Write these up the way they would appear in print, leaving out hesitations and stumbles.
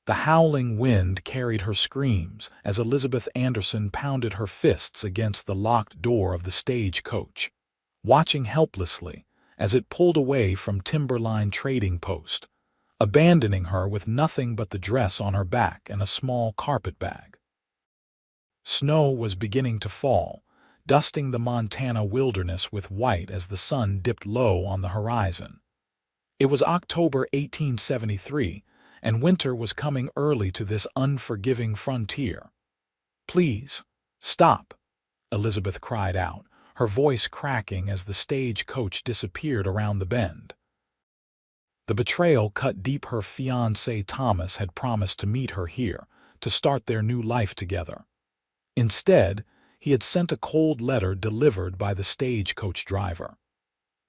The howling wind carried her screams as Elizabeth Anderson pounded her fists against the locked door of the stagecoach, watching helplessly as it pulled away from Timberline Trading Post, abandoning her with nothing but the dress on her back and a small carpet bag. Snow was beginning to fall, dusting the Montana wilderness with white as the sun dipped low on the horizon. It was October 1873, and winter was coming early to this unforgiving frontier. "Please, stop," Elizabeth cried out, her voice cracking as the stagecoach disappeared around the bend. The betrayal cut deep. Her fiancé Thomas had promised to meet her here, to start their new life together. Instead, he had sent a cold letter delivered by the stagecoach driver.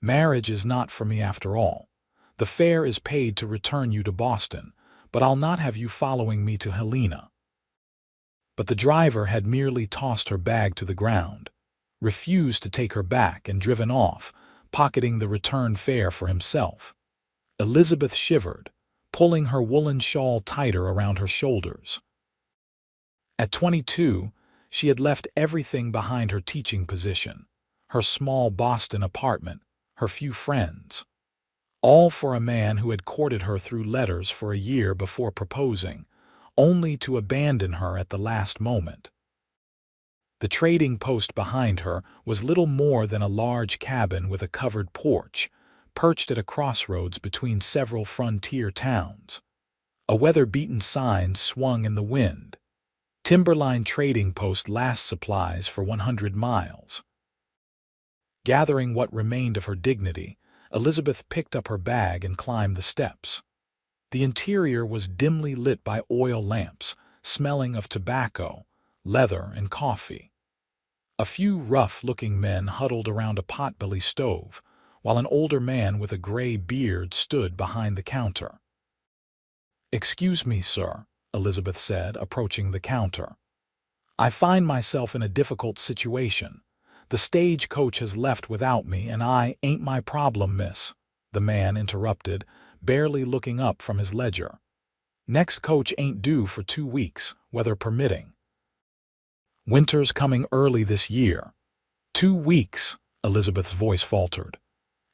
"Marriage is not for me after all. The fare is paid to return you to Boston, but I'll not have you following me to Helena." But the driver had merely tossed her bag to the ground, refused to take her back, and driven off, pocketing the return fare for himself. Elizabeth shivered, pulling her woolen shawl tighter around her shoulders. At 22, she had left everything behind: her teaching position, her small Boston apartment, her few friends. All for a man who had courted her through letters for a year before proposing, only to abandon her at the last moment. The trading post behind her was little more than a large cabin with a covered porch, perched at a crossroads between several frontier towns. A weather-beaten sign swung in the wind: "Timberline Trading Post, last supplies for 100 miles." Gathering what remained of her dignity, Elizabeth picked up her bag and climbed the steps. The interior was dimly lit by oil lamps, smelling of tobacco, leather, and coffee. A few rough-looking men huddled around a potbelly stove, while an older man with a gray beard stood behind the counter. "Excuse me, sir," Elizabeth said, approaching the counter. "I find myself in a difficult situation. The stagecoach has left without me, and I ain't my problem, miss," the man interrupted, barely looking up from his ledger. "Next coach ain't due for 2 weeks, weather permitting. Winter's coming early this year." 2 weeks, Elizabeth's voice faltered.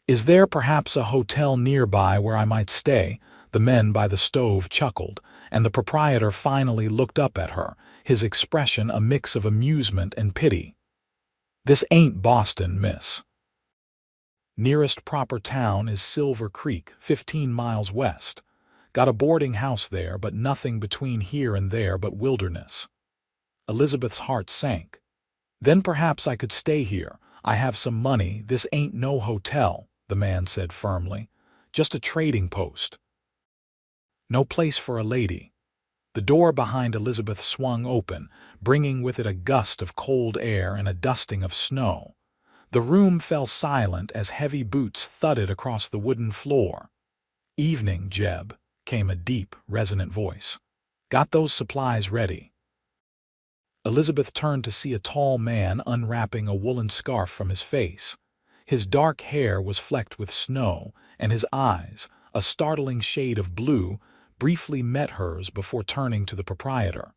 "Is there perhaps a hotel nearby where I might stay?" The men by the stove chuckled, and the proprietor finally looked up at her, his expression a mix of amusement and pity. "This ain't Boston, miss. Nearest proper town is Silver Creek, 15 miles west. Got a boarding house there, but nothing between here and there but wilderness." Elizabeth's heart sank. "Then perhaps I could stay here. I have some money. This ain't no hotel," the man said firmly. "Just a trading post. No place for a lady." The door behind Elizabeth swung open, bringing with it a gust of cold air and a dusting of snow. The room fell silent as heavy boots thudded across the wooden floor. "Evening, Jeb," came a deep, resonant voice. "Got those supplies ready?" Elizabeth turned to see a tall man unwrapping a woolen scarf from his face. His dark hair was flecked with snow, and his eyes, a startling shade of blue, briefly met hers before turning to the proprietor.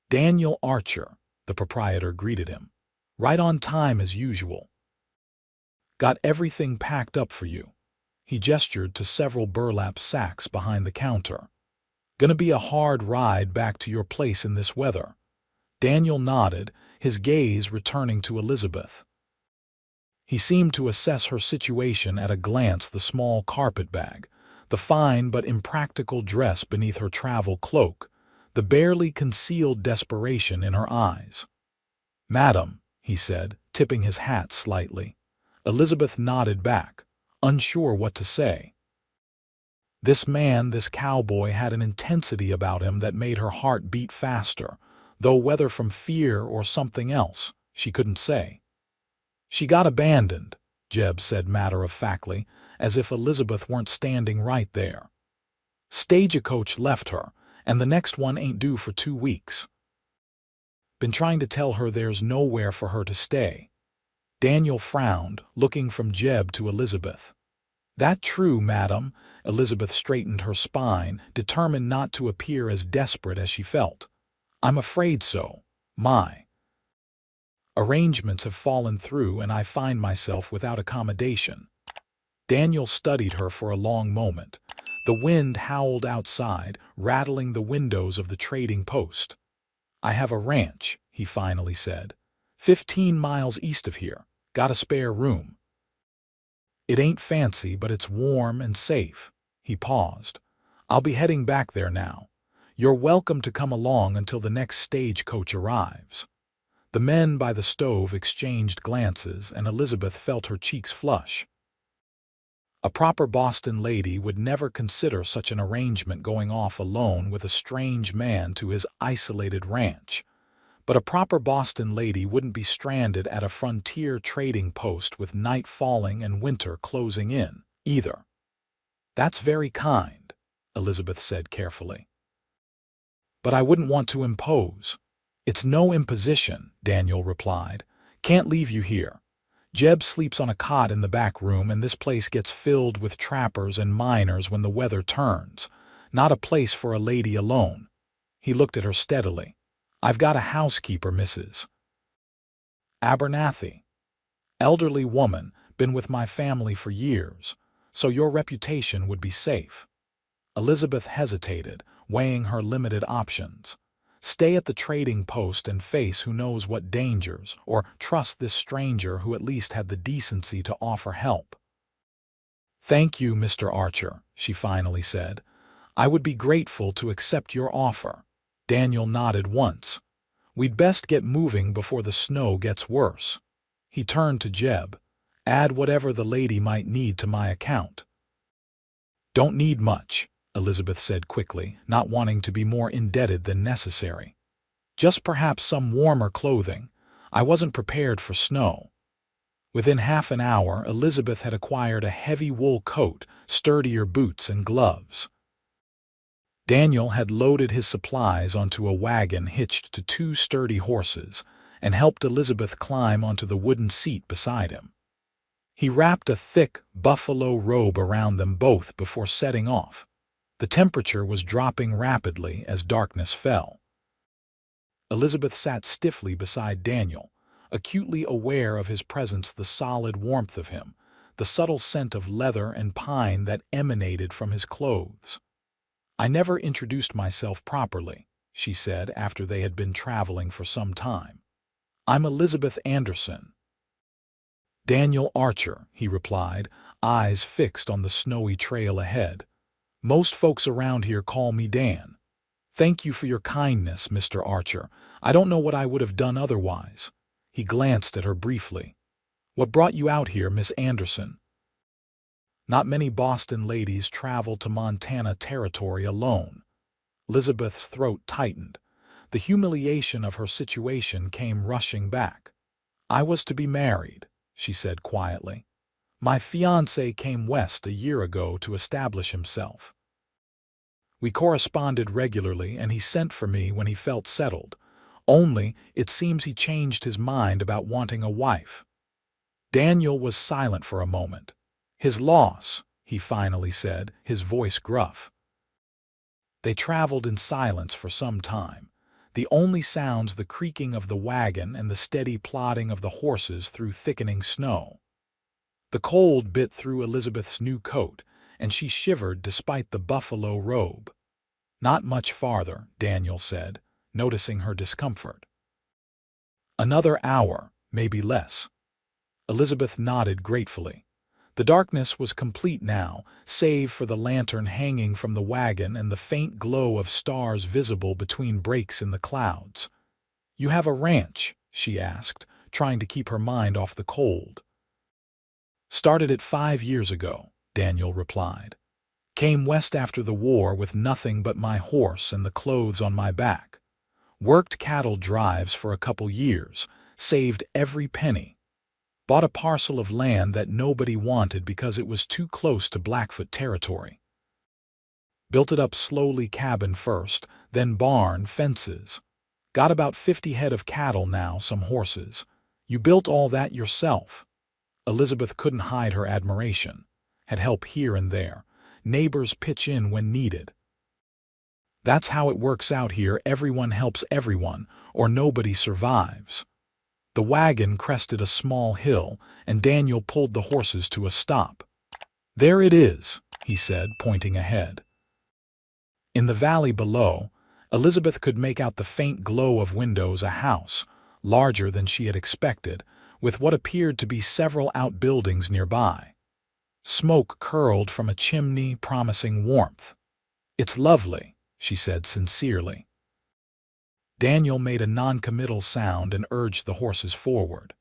"Daniel Archer," the proprietor greeted him. "Right on time as usual. Got everything packed up for you." He gestured to several burlap sacks behind the counter. "Gonna be a hard ride back to your place in this weather." Daniel nodded, his gaze returning to Elizabeth. He seemed to assess her situation at a glance: the small carpet bag, the fine but impractical dress beneath her travel cloak, the barely concealed desperation in her eyes. "Madam," he said, tipping his hat slightly. Elizabeth nodded back, unsure what to say. This man, this cowboy, had an intensity about him that made her heart beat faster, though whether from fear or something else, she couldn't say. "She got abandoned," Jeb said matter-of-factly, as if Elizabeth weren't standing right there. "Stagecoach left her, and the next one ain't due for 2 weeks. Been trying to tell her there's nowhere for her to stay." Daniel frowned, looking from Jeb to Elizabeth. "That true, madam." Elizabeth straightened her spine, determined not to appear as desperate as she felt. "I'm afraid so. My arrangements have fallen through and I find myself without accommodation." Daniel studied her for a long moment. The wind howled outside, rattling the windows of the trading post. "I have a ranch," he finally said. 15 miles east of here. Got a spare room. It ain't fancy, but it's warm and safe." He paused. "I'll be heading back there now. You're welcome to come along until the next stagecoach arrives." The men by the stove exchanged glances, and Elizabeth felt her cheeks flush. A proper Boston lady would never consider such an arrangement, going off alone with a strange man to his isolated ranch. But a proper Boston lady wouldn't be stranded at a frontier trading post with night falling and winter closing in, either. "That's very kind," Elizabeth said carefully. "But I wouldn't want to impose." "It's no imposition," Daniel replied. "Can't leave you here. Jeb sleeps on a cot in the back room, and this place gets filled with trappers and miners when the weather turns. Not a place for a lady alone." He looked at her steadily. "I've got a housekeeper, Mrs. Abernathy. Elderly woman, been with my family for years, so your reputation would be safe." Elizabeth hesitated, weighing her limited options. Stay at the trading post and face who knows what dangers, or trust this stranger who at least had the decency to offer help. "Thank you, Mr. Archer," she finally said. "I would be grateful to accept your offer." Daniel nodded once. "We'd best get moving before the snow gets worse." He turned to Jeb. "Add whatever the lady might need to my account." "Don't need much," Elizabeth said quickly, not wanting to be more indebted than necessary. "Just perhaps some warmer clothing. I wasn't prepared for snow." Within half an hour, Elizabeth had acquired a heavy wool coat, sturdier boots, and gloves. Daniel had loaded his supplies onto a wagon hitched to 2 sturdy horses and helped Elizabeth climb onto the wooden seat beside him. He wrapped a thick buffalo robe around them both before setting off. The temperature was dropping rapidly as darkness fell. Elizabeth sat stiffly beside Daniel, acutely aware of his presence, the solid warmth of him, the subtle scent of leather and pine that emanated from his clothes. "I never introduced myself properly," she said after they had been traveling for some time. "I'm Elizabeth Anderson." "Daniel Archer," he replied, eyes fixed on the snowy trail ahead. "Most folks around here call me Dan." "Thank you for your kindness, Mr. Archer. I don't know what I would have done otherwise." He glanced at her briefly. "What brought you out here, Miss Anderson?" Not many Boston ladies travel to Montana Territory alone. Elizabeth's throat tightened. The humiliation of her situation came rushing back. "I was to be married," she said quietly. "My fiancé came west a year ago to establish himself. We corresponded regularly, and he sent for me when he felt settled. Only, it seems he changed his mind about wanting a wife." Daniel was silent for a moment. "His loss," he finally said, his voice gruff. They traveled in silence for some time, the only sounds the creaking of the wagon and the steady plodding of the horses through thickening snow. The cold bit through Elizabeth's new coat, and she shivered despite the buffalo robe. "Not much farther," Daniel said, noticing her discomfort. "Another hour, maybe less." Elizabeth nodded gratefully. The darkness was complete now, save for the lantern hanging from the wagon and the faint glow of stars visible between breaks in the clouds. "You have a ranch?" she asked, trying to keep her mind off the cold. "Started it 5 years ago," Daniel replied. "Came west after the war with nothing but my horse and the clothes on my back. Worked cattle drives for a couple years, saved every penny. Bought a parcel of land that nobody wanted because it was too close to Blackfoot territory. Built it up slowly, cabin first, then barn, fences. Got about 50 head of cattle now, some horses. You built all that yourself?" Elizabeth couldn't hide her admiration. had help here and there. Neighbors pitch in when needed. That's how it works out here. Everyone helps everyone, or nobody survives. The wagon crested a small hill, and Daniel pulled the horses to a stop. "There it is," he said, pointing ahead. In the valley below, Elizabeth could make out the faint glow of windows, a house, larger than she had expected, with what appeared to be several outbuildings nearby. Smoke curled from a chimney, promising warmth. "It's lovely," she said sincerely. Daniel made a non-committal sound and urged the horses forward.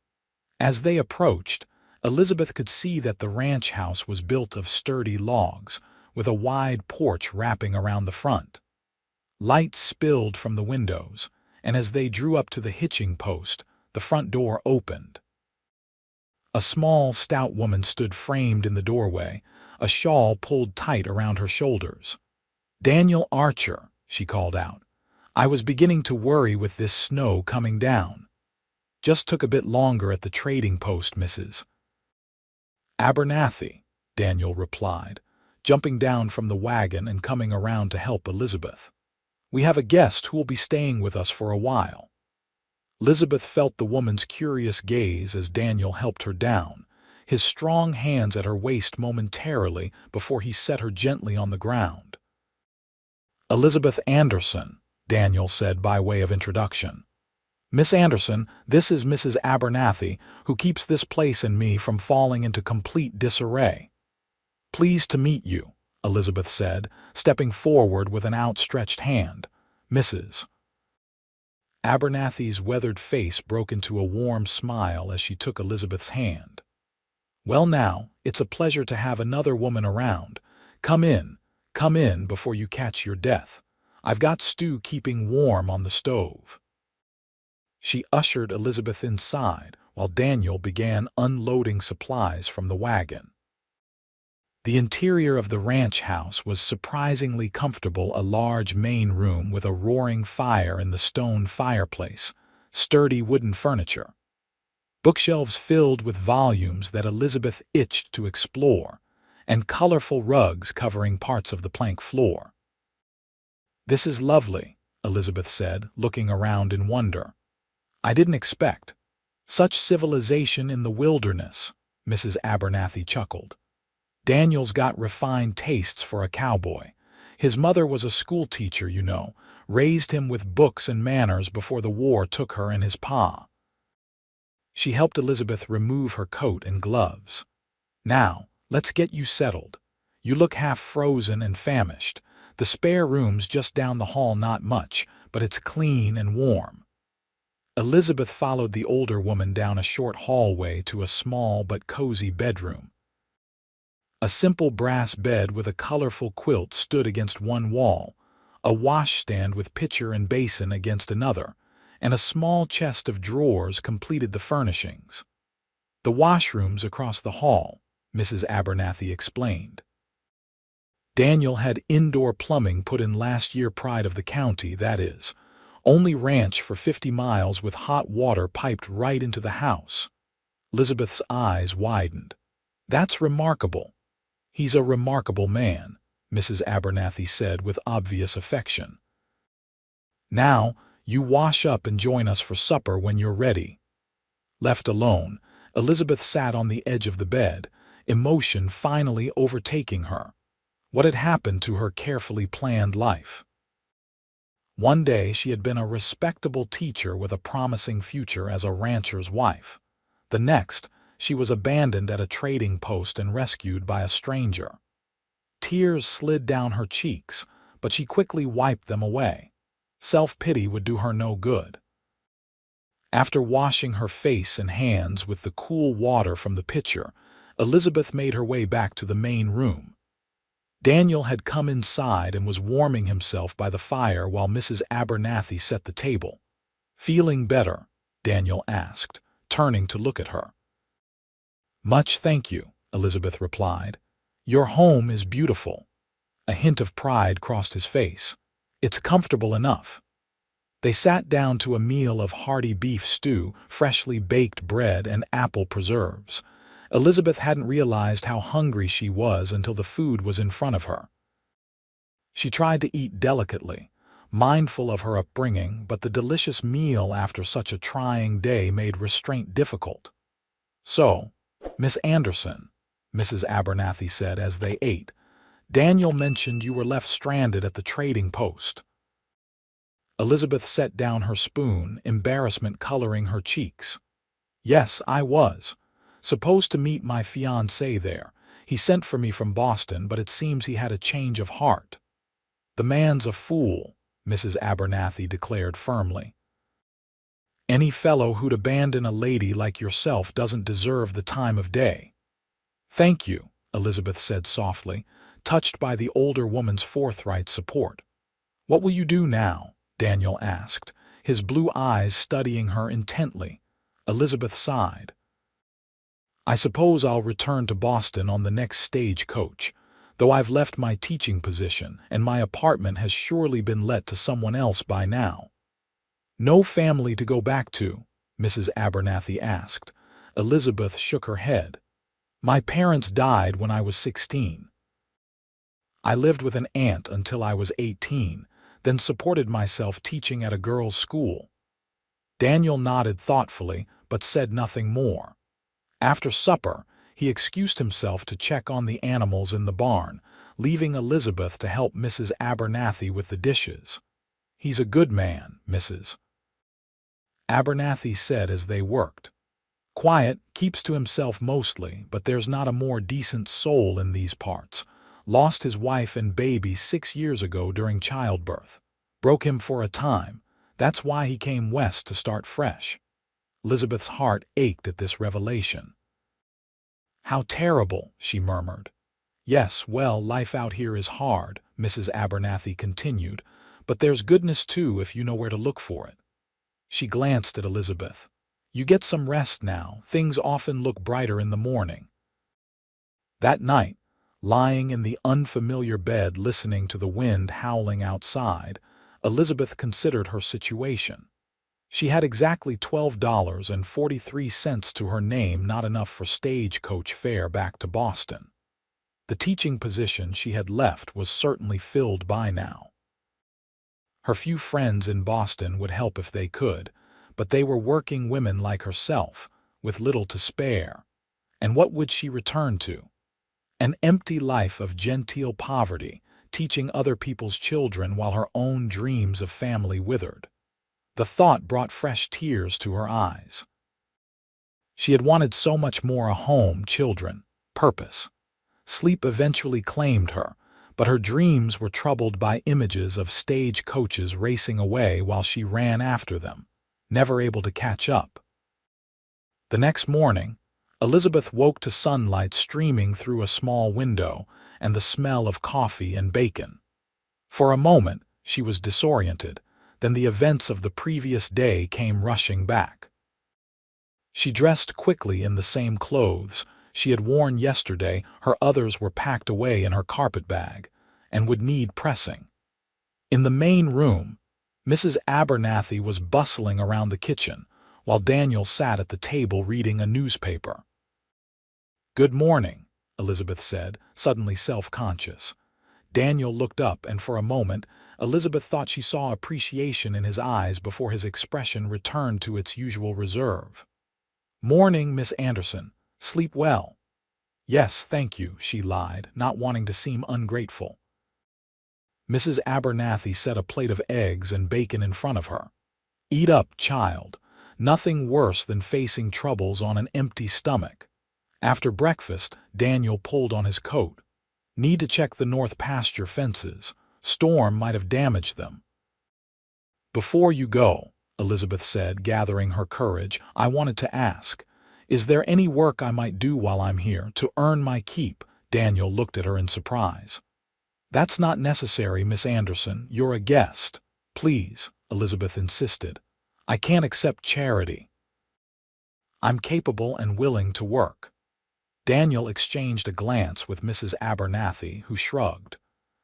As they approached, Elizabeth could see that the ranch house was built of sturdy logs, with a wide porch wrapping around the front. Light spilled from the windows, and as they drew up to the hitching post, the front door opened. A small, stout woman stood framed in the doorway, a shawl pulled tight around her shoulders. "Daniel Archer," she called out. "I was beginning to worry with this snow coming down. Just took a bit longer at the trading post, Mrs. Abernathy," Daniel replied, jumping down from the wagon and coming around to help Elizabeth. "We have a guest who will be staying with us for a while." Elizabeth felt the woman's curious gaze as Daniel helped her down, his strong hands at her waist momentarily before he set her gently on the ground. "Elizabeth Anderson," Daniel said by way of introduction. "Miss Anderson, this is Mrs. Abernathy, who keeps this place and me from falling into complete disarray." "Pleased to meet you," Elizabeth said, stepping forward with an outstretched hand. "Mrs. Abernathy's weathered face broke into a warm smile as she took Elizabeth's hand. "Well now, it's a pleasure to have another woman around. Come in before you catch your death. I've got stew keeping warm on the stove." She ushered Elizabeth inside while Daniel began unloading supplies from the wagon. The interior of the ranch house was surprisingly comfortable, a large main room with a roaring fire in the stone fireplace, sturdy wooden furniture, bookshelves filled with volumes that Elizabeth itched to explore, and colorful rugs covering parts of the plank floor. "This is lovely," Elizabeth said, looking around in wonder. "I didn't expect such civilization in the wilderness," Mrs. Abernathy chuckled. "Daniel's got refined tastes for a cowboy. His mother was a schoolteacher, you know, raised him with books and manners before the war took her and his pa." She helped Elizabeth remove her coat and gloves. "Now, let's get you settled. You look half frozen and famished. The spare room's just down the hall, not much, but it's clean and warm." Elizabeth followed the older woman down a short hallway to a small but cozy bedroom. A simple brass bed with a colorful quilt stood against one wall, a washstand with pitcher and basin against another, and a small chest of drawers completed the furnishings. "The washroom's across the hall," Mrs. Abernathy explained. Daniel had indoor plumbing put in last year, pride of the county, that is. Only ranch for 50 miles with hot water piped right into the house. Elizabeth's eyes widened. "That's remarkable." "He's a remarkable man," Mrs. Abernathy said with obvious affection. "Now, you wash up and join us for supper when you're ready." Left alone, Elizabeth sat on the edge of the bed, emotion finally overtaking her. What had happened to her carefully planned life? One day she had been a respectable teacher with a promising future as a rancher's wife. The next, she was abandoned at a trading post and rescued by a stranger. Tears slid down her cheeks, but she quickly wiped them away. Self-pity would do her no good. After washing her face and hands with the cool water from the pitcher, Elizabeth made her way back to the main room. Daniel had come inside and was warming himself by the fire while Mrs. Abernathy set the table. "Feeling better?" Daniel asked, turning to look at her. "Much thank you," Elizabeth replied. "Your home is beautiful." A hint of pride crossed his face. "It's comfortable enough." They sat down to a meal of hearty beef stew, freshly baked bread, and apple preserves. Elizabeth hadn't realized how hungry she was until the food was in front of her. She tried to eat delicately, mindful of her upbringing, but the delicious meal after such a trying day made restraint difficult. "So, Miss Anderson," Mrs. Abernathy said as they ate, "Daniel mentioned you were left stranded at the trading post." Elizabeth set down her spoon, embarrassment coloring her cheeks. "Yes, I was. Supposed to meet my fiancé there. He sent for me from Boston, but it seems he had a change of heart." "The man's a fool," Mrs. Abernathy declared firmly. "Any fellow who'd abandon a lady like yourself doesn't deserve the time of day." "Thank you," Elizabeth said softly, touched by the older woman's forthright support. "What will you do now?" Daniel asked, his blue eyes studying her intently. Elizabeth sighed. "I suppose I'll return to Boston on the next stagecoach, though I've left my teaching position, and my apartment has surely been let to someone else by now." "No family to go back to?" Mrs. Abernathy asked. Elizabeth shook her head. "My parents died when I was 16. I lived with an aunt until I was 18, then supported myself teaching at a girls' school." Daniel nodded thoughtfully, but said nothing more. After supper, he excused himself to check on the animals in the barn, leaving Elizabeth to help Mrs. Abernathy with the dishes. "He's a good man," Mrs. Abernathy said as they worked. "Quiet, keeps to himself mostly, but there's not a more decent soul in these parts. Lost his wife and baby 6 years ago during childbirth. Broke him for a time. That's why he came west to start fresh." Elizabeth's heart ached at this revelation. "How terrible," she murmured. "Yes, well, life out here is hard," Mrs. Abernathy continued, "but there's goodness too if you know where to look for it." She glanced at Elizabeth. "You get some rest now. Things often look brighter in the morning." That night, lying in the unfamiliar bed listening to the wind howling outside, Elizabeth considered her situation. She had exactly $12.43 to her name, not enough for stagecoach fare back to Boston. The teaching position she had left was certainly filled by now. Her few friends in Boston would help if they could, but they were working women like herself, with little to spare. And what would she return to? An empty life of genteel poverty, teaching other people's children while her own dreams of family withered. The thought brought fresh tears to her eyes. She had wanted so much more: a home, children, purpose. Sleep eventually claimed her, but her dreams were troubled by images of stage coaches racing away while she ran after them, never able to catch up. The next morning, Elizabeth woke to sunlight streaming through a small window and the smell of coffee and bacon. For a moment, she was disoriented. Then the events of the previous day came rushing back. She dressed quickly in the same clothes she had worn yesterday. Her others were packed away in her carpet bag and would need pressing. In the main room, Mrs. Abernathy was bustling around the kitchen, while Daniel sat at the table reading a newspaper. "Good morning," Elizabeth said, suddenly self-conscious. Daniel looked up, and for a moment, Elizabeth thought she saw appreciation in his eyes before his expression returned to its usual reserve. "Morning, Miss Anderson. Sleep well?" "Yes, thank you," she lied, not wanting to seem ungrateful. Mrs. Abernathy set a plate of eggs and bacon in front of her. "Eat up, child. Nothing worse than facing troubles on an empty stomach." After breakfast, Daniel pulled on his coat. "Need to check the north pasture fences. Storm might have damaged them." "Before you go," Elizabeth said, gathering her courage, "I wanted to ask, is there any work I might do while I'm here to earn my keep?" Daniel looked at her in surprise. "That's not necessary, Miss Anderson. You're a guest." "Please," Elizabeth insisted. "I can't accept charity. I'm capable and willing to work." Daniel exchanged a glance with Mrs. Abernathy, who shrugged.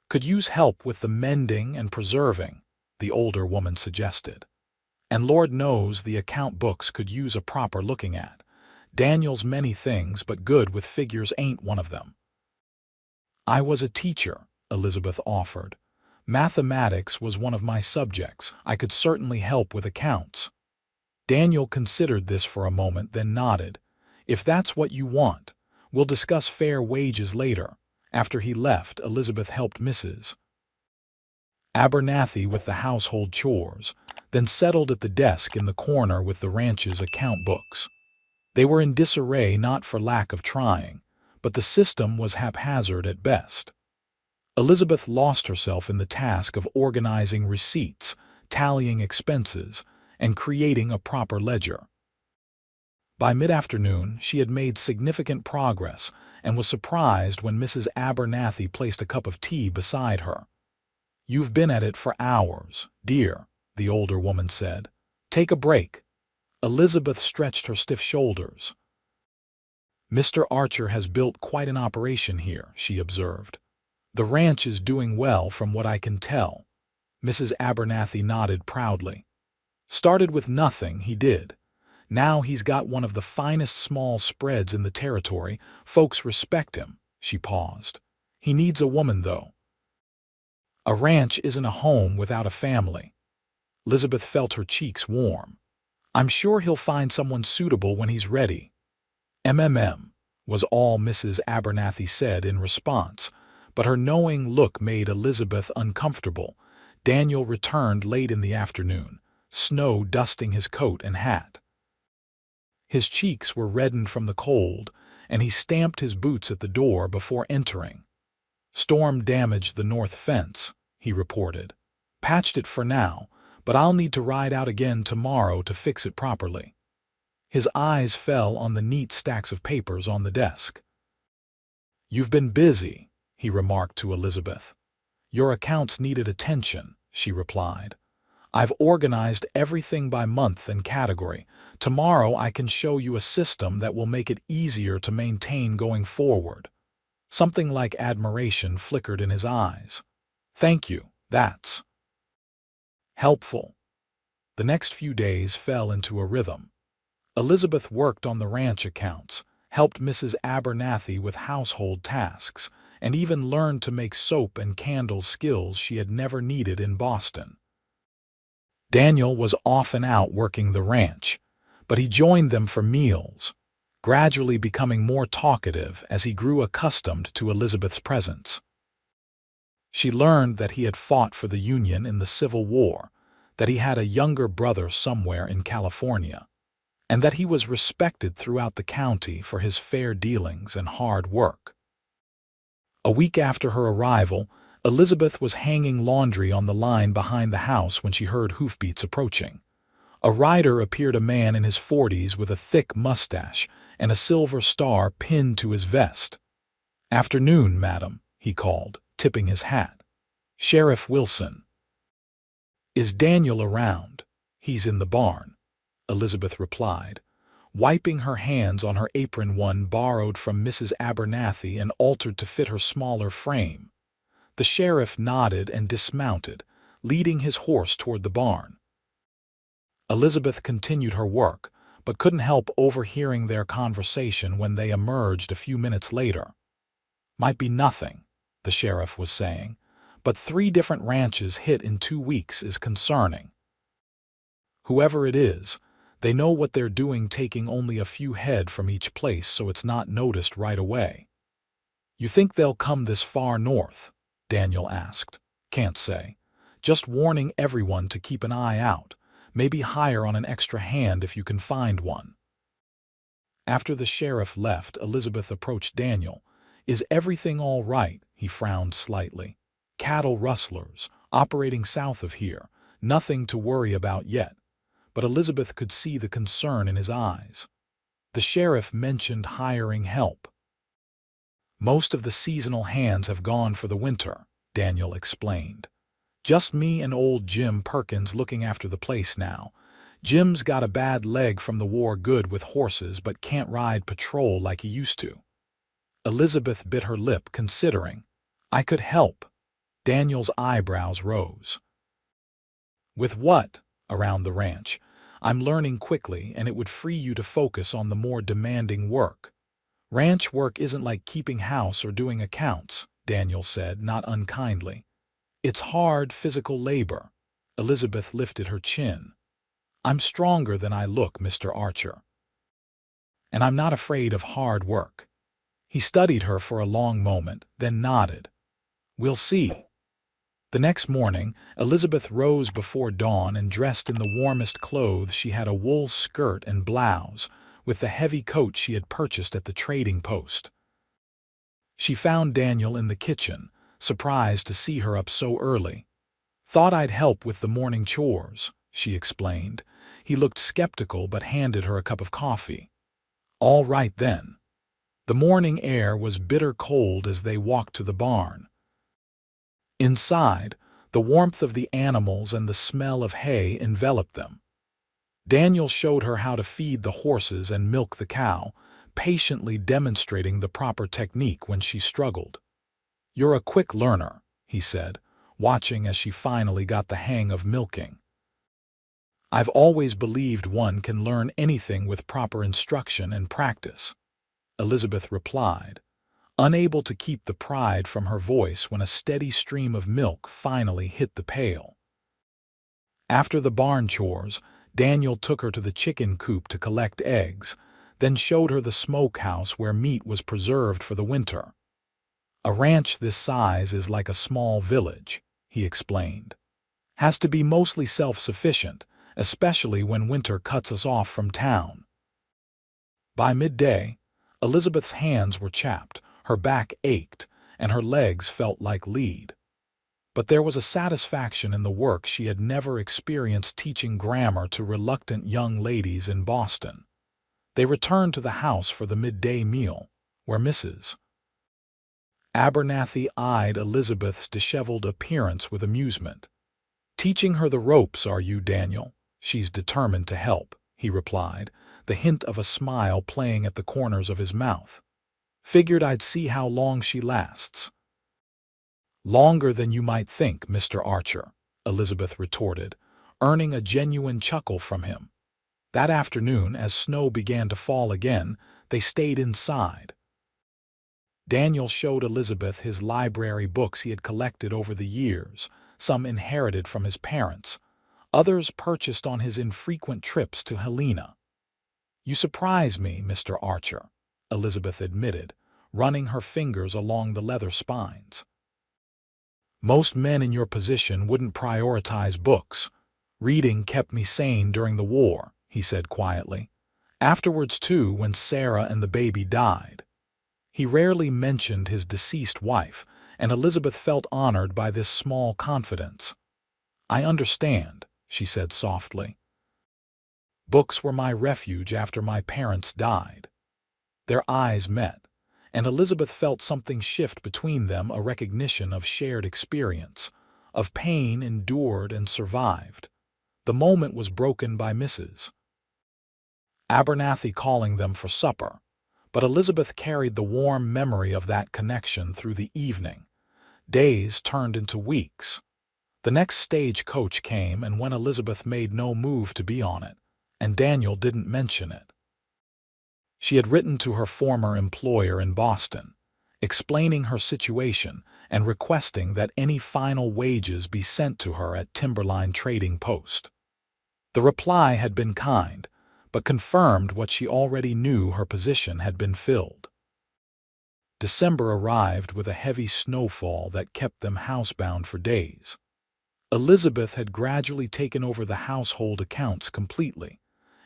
"Could use help with the mending and preserving," the older woman suggested. "And Lord knows the account books could use a proper looking at." Daniel's many things, but good with figures ain't one of them. I was a teacher, Elizabeth offered. Mathematics was one of my subjects. I could certainly help with accounts. Daniel considered this for a moment, then nodded. If that's what you want, we'll discuss fair wages later. After he left, Elizabeth helped Mrs. Abernathy with the household chores, then settled at the desk in the corner with the ranch's account books. They were in disarray not for lack of trying, but the system was haphazard at best. Elizabeth lost herself in the task of organizing receipts, tallying expenses, and creating a proper ledger. By mid-afternoon, she had made significant progress and was surprised when Mrs. Abernathy placed a cup of tea beside her. "You've been at it for hours, dear," the older woman said. "Take a break." Elizabeth stretched her stiff shoulders. "Mr. Archer has built quite an operation here," she observed. "The ranch is doing well from what I can tell." Mrs. Abernathy nodded proudly. "Started with nothing, he did. Now he's got one of the finest small spreads in the territory. Folks respect him." She paused. "He needs a woman, though. A ranch isn't a home without a family." Elizabeth felt her cheeks warm. "I'm sure he'll find someone suitable when he's ready." Was all Mrs. Abernathy said in response, but her knowing look made Elizabeth uncomfortable. Daniel returned late in the afternoon, snow dusting his coat and hat. His cheeks were reddened from the cold, and he stamped his boots at the door before entering. "Storm damaged the north fence," he reported. "Patched it for now, but I'll need to ride out again tomorrow to fix it properly." His eyes fell on the neat stacks of papers on the desk. "You've been busy," he remarked to Elizabeth. "Your accounts needed attention," she replied. "I've organized everything by month and category. Tomorrow I can show you a system that will make it easier to maintain going forward." Something like admiration flickered in his eyes. "Thank you, that's helpful." The next few days fell into a rhythm. Elizabeth worked on the ranch accounts, helped Mrs. Abernathy with household tasks, and even learned to make soap and candles, skills she had never needed in Boston. Daniel was often out working the ranch, but he joined them for meals, gradually becoming more talkative as he grew accustomed to Elizabeth's presence. She learned that he had fought for the Union in the Civil War, that he had a younger brother somewhere in California, and that he was respected throughout the county for his fair dealings and hard work. A week after her arrival, Elizabeth was hanging laundry on the line behind the house when she heard hoofbeats approaching. A rider appeared, a man in his 40s with a thick mustache and a silver star pinned to his vest. "Afternoon, madam," he called, tipping his hat. "Sheriff Wilson." "Is Daniel around?" "He's in the barn," Elizabeth replied, wiping her hands on her apron, one borrowed from Mrs. Abernathy and altered to fit her smaller frame. The sheriff nodded and dismounted, leading his horse toward the barn. Elizabeth continued her work, but couldn't help overhearing their conversation when they emerged a few minutes later. "Might be nothing," the sheriff was saying, "but 3 different ranches hit in 2 weeks is concerning. Whoever it is, they know what they're doing, taking only a few head from each place so it's not noticed right away." "You think they'll come this far north?" Daniel asked. "Can't say. Just warning everyone to keep an eye out. Maybe hire on an extra hand if you can find one." After the sheriff left, Elizabeth approached Daniel. "Is everything all right?" He frowned slightly. "Cattle rustlers, operating south of here. Nothing to worry about yet." But Elizabeth could see the concern in his eyes. "The sheriff mentioned hiring help." "Most of the seasonal hands have gone for the winter," Daniel explained. "Just me and old Jim Perkins looking after the place now. Jim's got a bad leg from the war, good with horses but can't ride patrol like he used to." Elizabeth bit her lip, considering. "I could help." Daniel's eyebrows rose. "With what?" "Around the ranch. I'm learning quickly, and it would free you to focus on the more demanding work. Ranch work isn't like keeping house or doing accounts, Daniel said, not unkindly. It's hard physical labor. Elizabeth lifted her chin. I'm stronger than I look, Mr. Archer. And I'm not afraid of hard work. He studied her for a long moment, then nodded. We'll see. The next morning, Elizabeth rose before dawn and dressed in the warmest clothes. She had a wool skirt and blouse, with the heavy coat she had purchased at the trading post. She found Daniel in the kitchen, surprised to see her up so early. Thought I'd help with the morning chores, she explained. He looked skeptical but handed her a cup of coffee. All right then. The morning air was bitter cold as they walked to the barn. Inside, the warmth of the animals and the smell of hay enveloped them. Daniel showed her how to feed the horses and milk the cow, patiently demonstrating the proper technique when she struggled. You're a quick learner, he said, watching as she finally got the hang of milking. I've always believed one can learn anything with proper instruction and practice, Elizabeth replied, unable to keep the pride from her voice when a steady stream of milk finally hit the pail. After the barn chores, Daniel took her to the chicken coop to collect eggs, then showed her the smokehouse where meat was preserved for the winter. A ranch this size is like a small village, he explained. Has to be mostly self-sufficient, especially when winter cuts us off from town. By midday, Elizabeth's hands were chapped, her back ached, and her legs felt like lead. But there was a satisfaction in the work she had never experienced teaching grammar to reluctant young ladies in Boston. They returned to the house for the midday meal, where Mrs. Abernathy eyed Elizabeth's disheveled appearance with amusement. Teaching her the ropes, are you, Daniel? She's determined to help, he replied, the hint of a smile playing at the corners of his mouth. Figured I'd see how long she lasts. Longer than you might think, Mr. Archer, Elizabeth retorted, earning a genuine chuckle from him. That afternoon, as snow began to fall again, they stayed inside. Daniel showed Elizabeth his library books he had collected over the years, some inherited from his parents, others purchased on his infrequent trips to Helena. You surprise me, Mr. Archer, Elizabeth admitted, running her fingers along the leather spines. Most men in your position wouldn't prioritize books. Reading kept me sane during the war, he said quietly. Afterwards, too, when Sarah and the baby died. He rarely mentioned his deceased wife, and Elizabeth felt honored by this small confidence. I understand, she said softly. Books were my refuge after my parents died. Their eyes met, and Elizabeth felt something shift between them, a recognition of shared experience, of pain endured and survived. The moment was broken by Mrs. Abernathy calling them for supper, but Elizabeth carried the warm memory of that connection through the evening. Days turned into weeks. The next stagecoach came, and when Elizabeth made no move to be on it, and Daniel didn't mention it. She had written to her former employer in Boston, explaining her situation and requesting that any final wages be sent to her at Timberline Trading Post. The reply had been kind, but confirmed what she already knew: her position had been filled. December arrived with a heavy snowfall that kept them housebound for days. Elizabeth had gradually taken over the household accounts completely,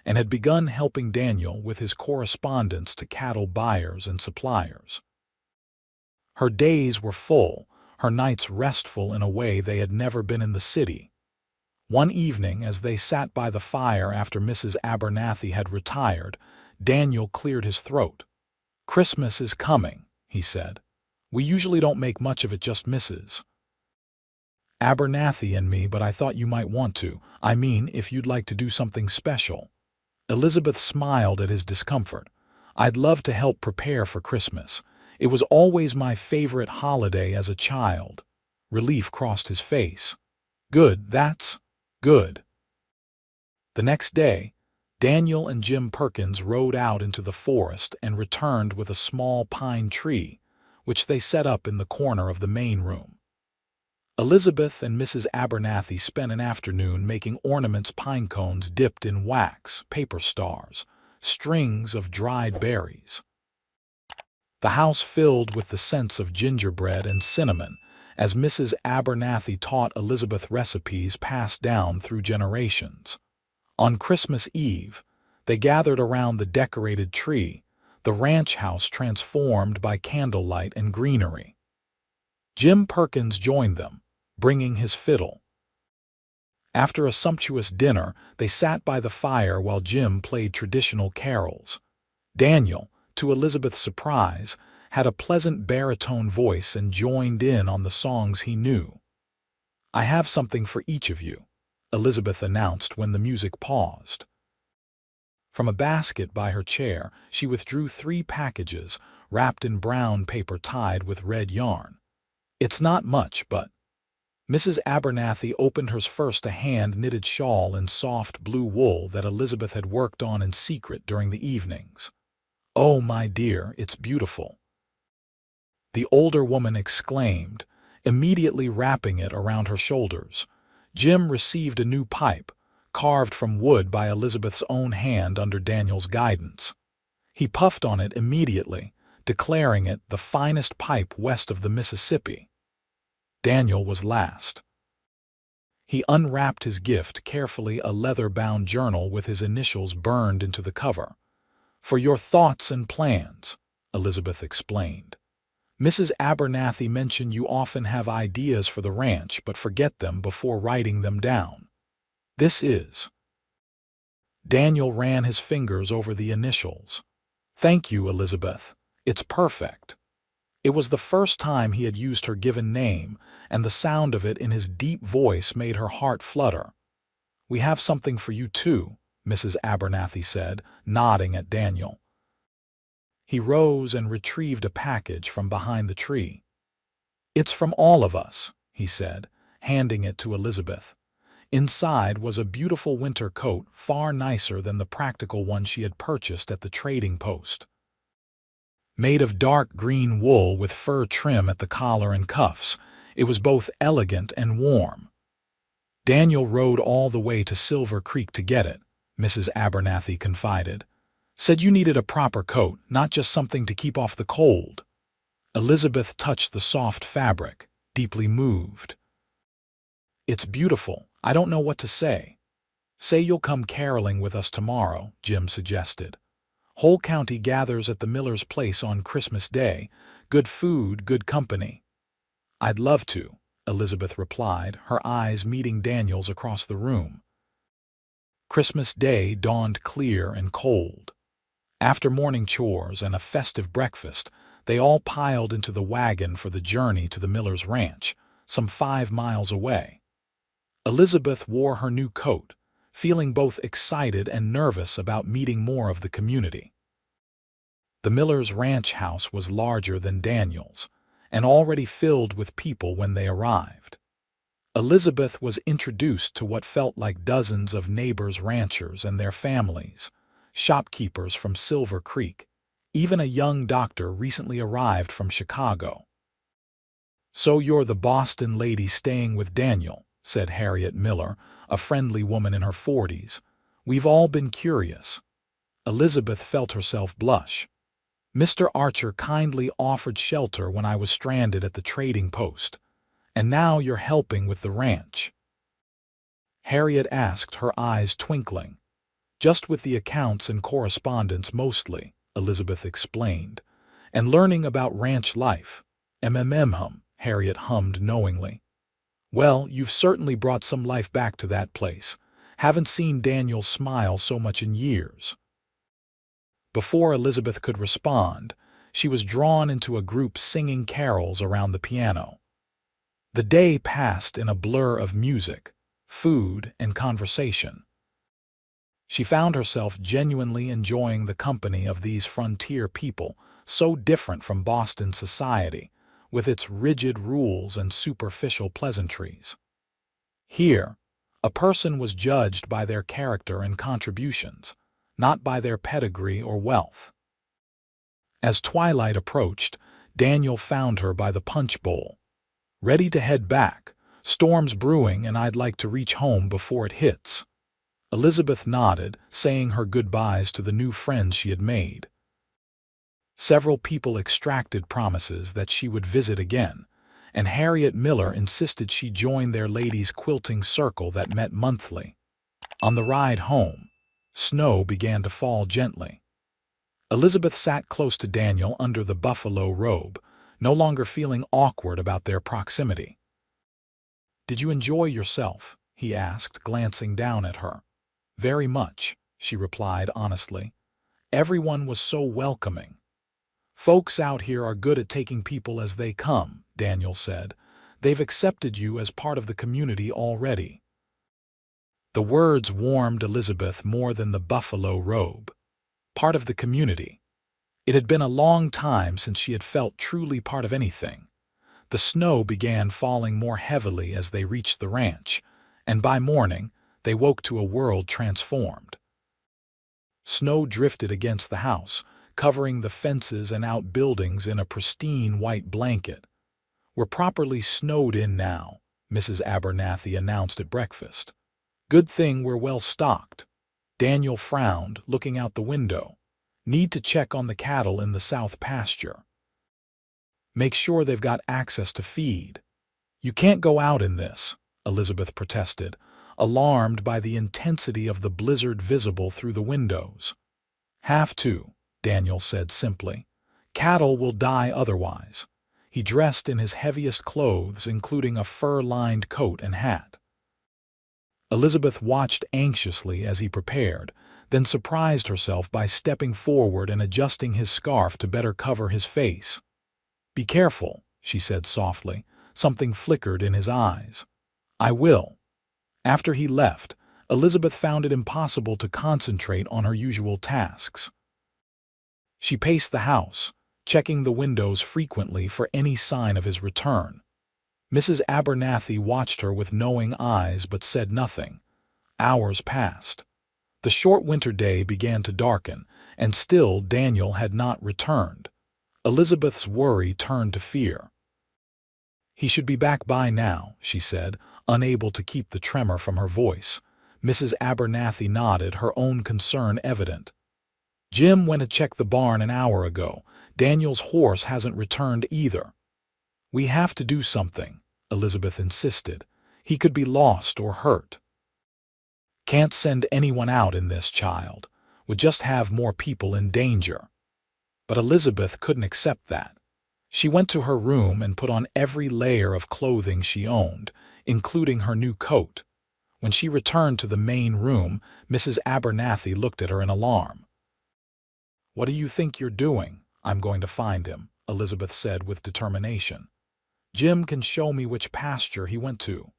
and had begun helping Daniel with his correspondence to cattle buyers and suppliers. Her days were full, her nights restful in a way they had never been in the city. One evening, as they sat by the fire after Mrs. Abernathy had retired, Daniel cleared his throat. Christmas is coming, he said. We usually don't make much of it, just Mrs. Abernathy and me, but I thought you might want to. I mean, if you'd like to do something special. Elizabeth smiled at his discomfort. I'd love to help prepare for Christmas. It was always my favorite holiday as a child. Relief crossed his face. Good, that's good. The next day, Daniel and Jim Perkins rode out into the forest and returned with a small pine tree, which they set up in the corner of the main room. Elizabeth and Mrs. Abernathy spent an afternoon making ornaments pine cones dipped in wax, paper stars, strings of dried berries. The house filled with the scents of gingerbread and cinnamon as Mrs. Abernathy taught Elizabeth recipes passed down through generations. On Christmas Eve, they gathered around the decorated tree, the ranch house transformed by candlelight and greenery. Jim Perkins joined them, bringing his fiddle. After a sumptuous dinner, they sat by the fire while Jim played traditional carols. Daniel, to Elizabeth's surprise, had a pleasant baritone voice and joined in on the songs he knew. "I have something for each of you," Elizabeth announced when the music paused. From a basket by her chair, she withdrew 3 packages wrapped in brown paper tied with red yarn. "It's not much, but—" Mrs. Abernathy opened hers first, a hand-knitted shawl in soft blue wool that Elizabeth had worked on in secret during the evenings. "Oh, my dear, it's beautiful," the older woman exclaimed, immediately wrapping it around her shoulders. Jim received a new pipe, carved from wood by Elizabeth's own hand under Daniel's guidance. He puffed on it immediately, declaring it the finest pipe west of the Mississippi. Daniel was last. He unwrapped his gift carefully, a leather-bound journal with his initials burned into the cover. "For your thoughts and plans," Elizabeth explained. "Mrs. Abernathy mentioned you often have ideas for the ranch but forget them before writing them down. This is—" Daniel ran his fingers over the initials. "Thank you, Elizabeth. It's perfect." It was the first time he had used her given name, and the sound of it in his deep voice made her heart flutter. "We have something for you too," Mrs. Abernathy said, nodding at Daniel. He rose and retrieved a package from behind the tree. "It's from all of us," he said, handing it to Elizabeth. Inside was a beautiful winter coat, far nicer than the practical one she had purchased at the trading post. Made of dark green wool with fur trim at the collar and cuffs, it was both elegant and warm. "Daniel rode all the way to Silver Creek to get it," Mrs. Abernathy confided. "Said you needed a proper coat, not just something to keep off the cold." Elizabeth touched the soft fabric, deeply moved. "It's beautiful. I don't know what to say." "Say you'll come caroling with us tomorrow," Jim suggested. "Whole county gathers at the miller's place on Christmas Day. Good food, good company." "I'd love to," Elizabeth replied, her eyes meeting Daniel's across the room. Christmas Day dawned clear and cold. After morning chores and a festive breakfast, they all piled into the wagon for the journey to the miller's ranch, some 5 miles away. Elizabeth wore her new coat, feeling both excited and nervous about meeting more of the community. The miller's ranch house was larger than Daniel's, and already filled with people when they arrived. Elizabeth was introduced to what felt like dozens of neighbors' ranchers and their families, shopkeepers from Silver Creek, even a young doctor recently arrived from Chicago. "So you're the Boston lady staying with Daniel," said Harriet Miller, a friendly woman in her 40s. "We've all been curious." Elizabeth felt herself blush. "Mr. Archer kindly offered shelter when I was stranded at the trading post, and now you're helping with the ranch." Harriet asked, her eyes twinkling. "Just with the accounts and correspondence mostly," Elizabeth explained. "And learning about ranch life." "Hum," Harriet hummed knowingly. "Well, you've certainly brought some life back to that place. Haven't seen Daniel smile so much in years." Before Elizabeth could respond, she was drawn into a group singing carols around the piano. The day passed in a blur of music, food, and conversation. She found herself genuinely enjoying the company of these frontier people, so different from Boston society, with its rigid rules and superficial pleasantries. Here, A person was judged by their character and contributions, not by their pedigree or wealth. As twilight approached, Daniel found her by the punch bowl. Ready to head back. Storm's brewing and I'd like to reach home before it hits. Elizabeth nodded, saying her goodbyes to the new friends she had made. Several people extracted promises that she would visit again, and Harriet Miller insisted she join their ladies' quilting circle that met monthly. On the ride home, snow began to fall gently. Elizabeth sat close to Daniel under the buffalo robe, no longer feeling awkward about their proximity. "Did you enjoy yourself?" he asked, glancing down at her. "Very much," she replied honestly. "Everyone was so welcoming." "Folks out here are good at taking people as they come," Daniel said. "They've accepted you as part of the community already." The words warmed Elizabeth more than the buffalo robe. Part of the community. It had been a long time since she had felt truly part of anything. The snow began falling more heavily as they reached the ranch, and by morning they woke to a world transformed. Snow drifted against the house, covering the fences and outbuildings in a pristine white blanket. "We're properly snowed in now," Mrs. Abernathy announced at breakfast. "Good thing we're well stocked." Daniel frowned, looking out the window. "Need to check on the cattle in the south pasture. Make sure they've got access to feed." "You can't go out in this," Elizabeth protested, alarmed by the intensity of the blizzard visible through the windows. "Have to," Daniel said simply. "Cattle will die otherwise." He dressed in his heaviest clothes, including a fur-lined coat and hat. Elizabeth watched anxiously as he prepared, then surprised herself by stepping forward and adjusting his scarf to better cover his face. "Be careful," she said softly. Something flickered in his eyes. "I will." After he left, Elizabeth found it impossible to concentrate on her usual tasks. She paced the house, checking the windows frequently for any sign of his return. Mrs. Abernathy watched her with knowing eyes but said nothing. Hours passed. The short winter day began to darken, and still Daniel had not returned. Elizabeth's worry turned to fear. "He should be back by now," she said, unable to keep the tremor from her voice. Mrs. Abernathy nodded, her own concern evident. "Jim went to check the barn an hour ago. Daniel's horse hasn't returned either." "We have to do something," Elizabeth insisted. "He could be lost or hurt." "Can't send anyone out in this, child. Would just have more people in danger." But Elizabeth couldn't accept that. She went to her room and put on every layer of clothing she owned, including her new coat. When she returned to the main room, Mrs. Abernathy looked at her in alarm. "What do you think you're doing?" "I'm going to find him," Elizabeth said with determination. "Jim can show me which pasture he went to."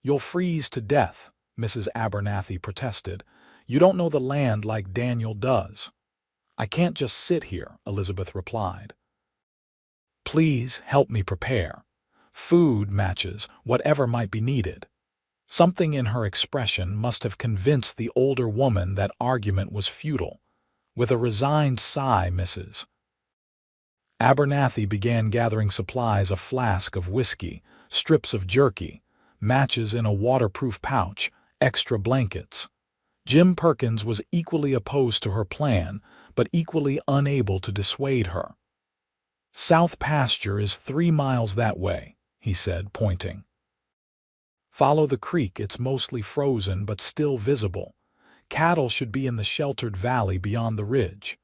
"You'll freeze to death," Mrs. Abernathy protested. "You don't know the land like Daniel does." "I can't just sit here," Elizabeth replied. "Please help me prepare. Food, matches, whatever might be needed." Something in her expression must have convinced the older woman that argument was futile. With a resigned sigh, Mrs. Abernathy began gathering supplies: a flask of whiskey, strips of jerky, matches in a waterproof pouch, extra blankets. Jim Perkins was equally opposed to her plan, but equally unable to dissuade her. "South pasture is 3 miles that way," he said, pointing. "Follow the creek. It's mostly frozen but still visible. Cattle should be in the sheltered valley beyond the ridge."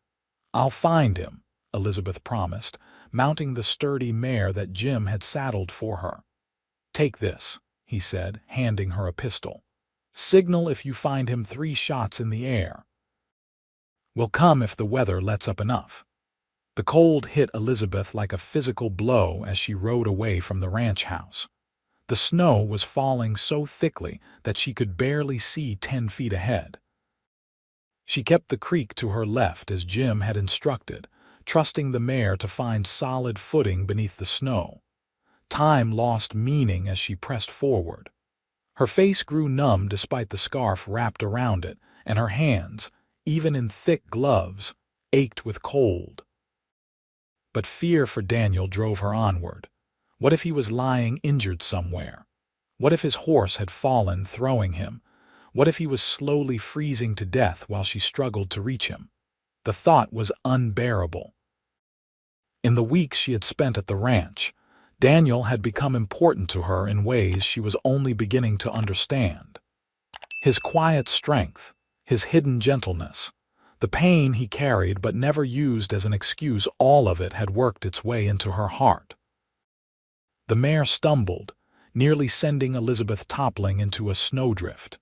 "I'll find him," Elizabeth promised, mounting the sturdy mare that Jim had saddled for her. "Take this," he said, handing her a pistol. "Signal if you find him 3 shots in the air. We'll come if the weather lets up enough." The cold hit Elizabeth like a physical blow as she rode away from the ranch house. The snow was falling so thickly that she could barely see 10 feet ahead. She kept the creek to her left as Jim had instructed, trusting the mare to find solid footing beneath the snow. Time lost meaning as she pressed forward. Her face grew numb despite the scarf wrapped around it, and her hands, even in thick gloves, ached with cold. But fear for Daniel drove her onward. What if he was lying injured somewhere? What if his horse had fallen, throwing him? What if he was slowly freezing to death while she struggled to reach him? The thought was unbearable. In the weeks she had spent at the ranch, Daniel had become important to her in ways she was only beginning to understand. His quiet strength, his hidden gentleness, the pain he carried but never used as an excuse, all of it had worked its way into her heart. The mare stumbled, nearly sending Elizabeth toppling into a snowdrift.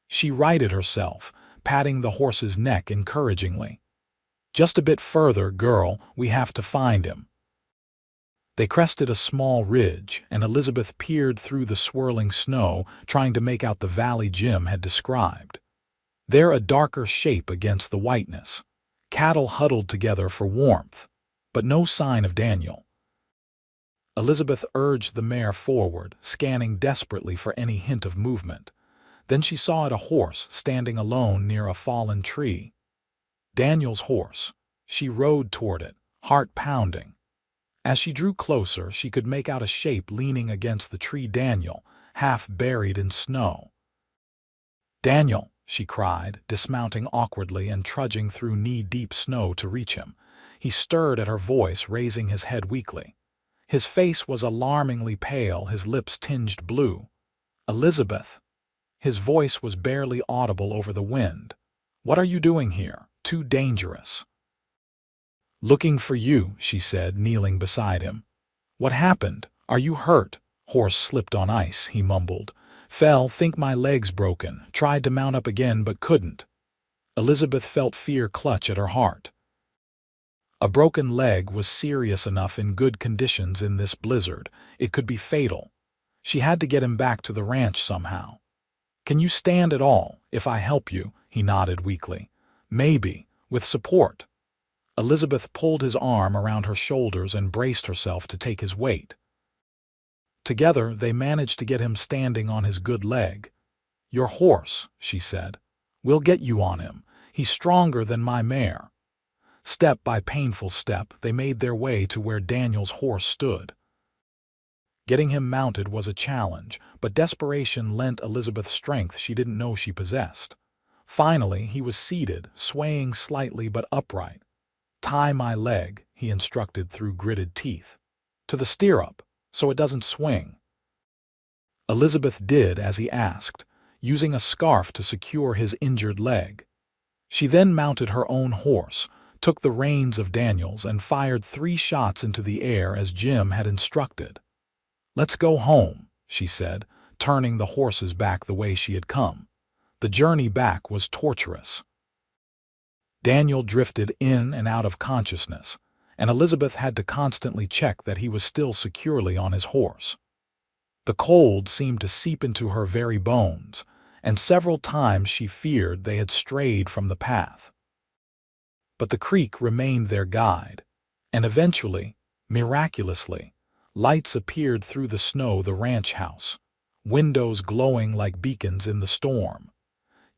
She righted herself, patting the horse's neck encouragingly. "Just a bit further, girl, we have to find him." They crested a small ridge, and Elizabeth peered through the swirling snow, trying to make out the valley Jim had described. There, a darker shape against the whiteness. Cattle huddled together for warmth, but no sign of Daniel. Elizabeth urged the mare forward, scanning desperately for any hint of movement. Then she saw a horse standing alone near a fallen tree. Daniel's horse. She rode toward it, heart pounding. As she drew closer, she could make out a shape leaning against the tree. Daniel, half buried in snow. "Daniel," she cried, dismounting awkwardly and trudging through knee-deep snow to reach him. He stirred at her voice, raising his head weakly. His face was alarmingly pale, his lips tinged blue. "Elizabeth." His voice was barely audible over the wind. "What are you doing here? Too dangerous." "Looking for you," she said, kneeling beside him. "What happened? Are you hurt?" "Horse slipped on ice," he mumbled. "Fell, think my leg's broken. Tried to mount up again but couldn't." Elizabeth felt fear clutch at her heart. A broken leg was serious enough in good conditions. In this blizzard, it could be fatal. She had to get him back to the ranch somehow. "Can you stand at all, if I help you?" He nodded weakly. "Maybe, with support." Elizabeth pulled his arm around her shoulders and braced herself to take his weight. Together, they managed to get him standing on his good leg. "Your horse," she said. "We'll get you on him. He's stronger than my mare." Step by painful step, they made their way to where Daniel's horse stood. Getting him mounted was a challenge, but desperation lent Elizabeth strength she didn't know she possessed. Finally, he was seated, swaying slightly but upright. "Tie my leg," he instructed through gritted teeth. "To the stirrup, so it doesn't swing." Elizabeth did as he asked, using a scarf to secure his injured leg. She then mounted her own horse, took the reins of Daniel's, and fired 3 shots into the air as Jim had instructed. "Let's go home," she said, turning the horses back the way she had come. The journey back was torturous. Daniel drifted in and out of consciousness, and Elizabeth had to constantly check that he was still securely on his horse. The cold seemed to seep into her very bones, and several times she feared they had strayed from the path. But the creek remained their guide, and eventually, miraculously, lights appeared through the snow. The ranch house, windows glowing like beacons in the storm.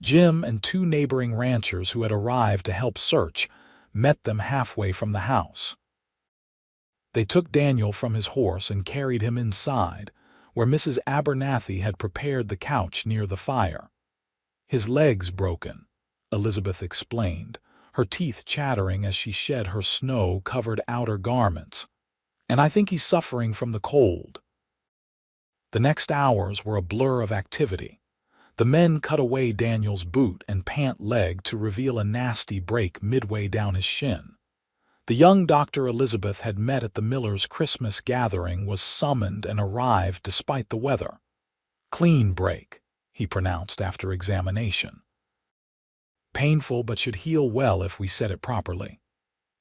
Jim and 2 neighboring ranchers who had arrived to help search met them halfway from the house. They took Daniel from his horse and carried him inside, where Mrs. Abernathy had prepared the couch near the fire. "His leg's broken," Elizabeth explained, her teeth chattering as she shed her snow-covered outer garments. "And I think he's suffering from the cold." The next hours were a blur of activity. The men cut away Daniel's boot and pant leg to reveal a nasty break midway down his shin. The young Dr. Elizabeth had met at the Millers' Christmas gathering was summoned and arrived despite the weather. "Clean break," he pronounced after examination. "Painful but should heal well if we set it properly."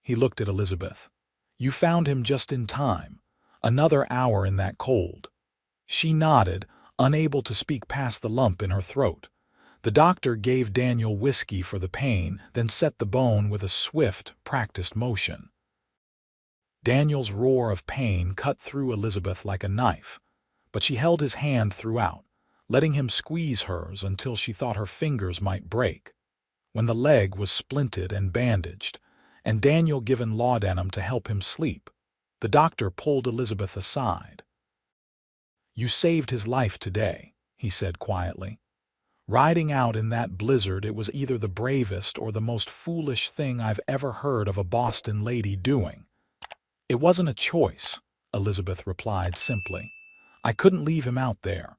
He looked at Elizabeth. "You found him just in time. Another hour in that cold." She nodded, unable to speak past the lump in her throat. The doctor gave Daniel whiskey for the pain, then set the bone with a swift, practiced motion. Daniel's roar of pain cut through Elizabeth like a knife, but she held his hand throughout, letting him squeeze hers until she thought her fingers might break. When the leg was splinted and bandaged, and Daniel given laudanum to help him sleep, the doctor pulled Elizabeth aside. "You saved his life today," he said quietly. "Riding out in that blizzard, it was either the bravest or the most foolish thing I've ever heard of a Boston lady doing." "It wasn't a choice," Elizabeth replied simply. "I couldn't leave him out there."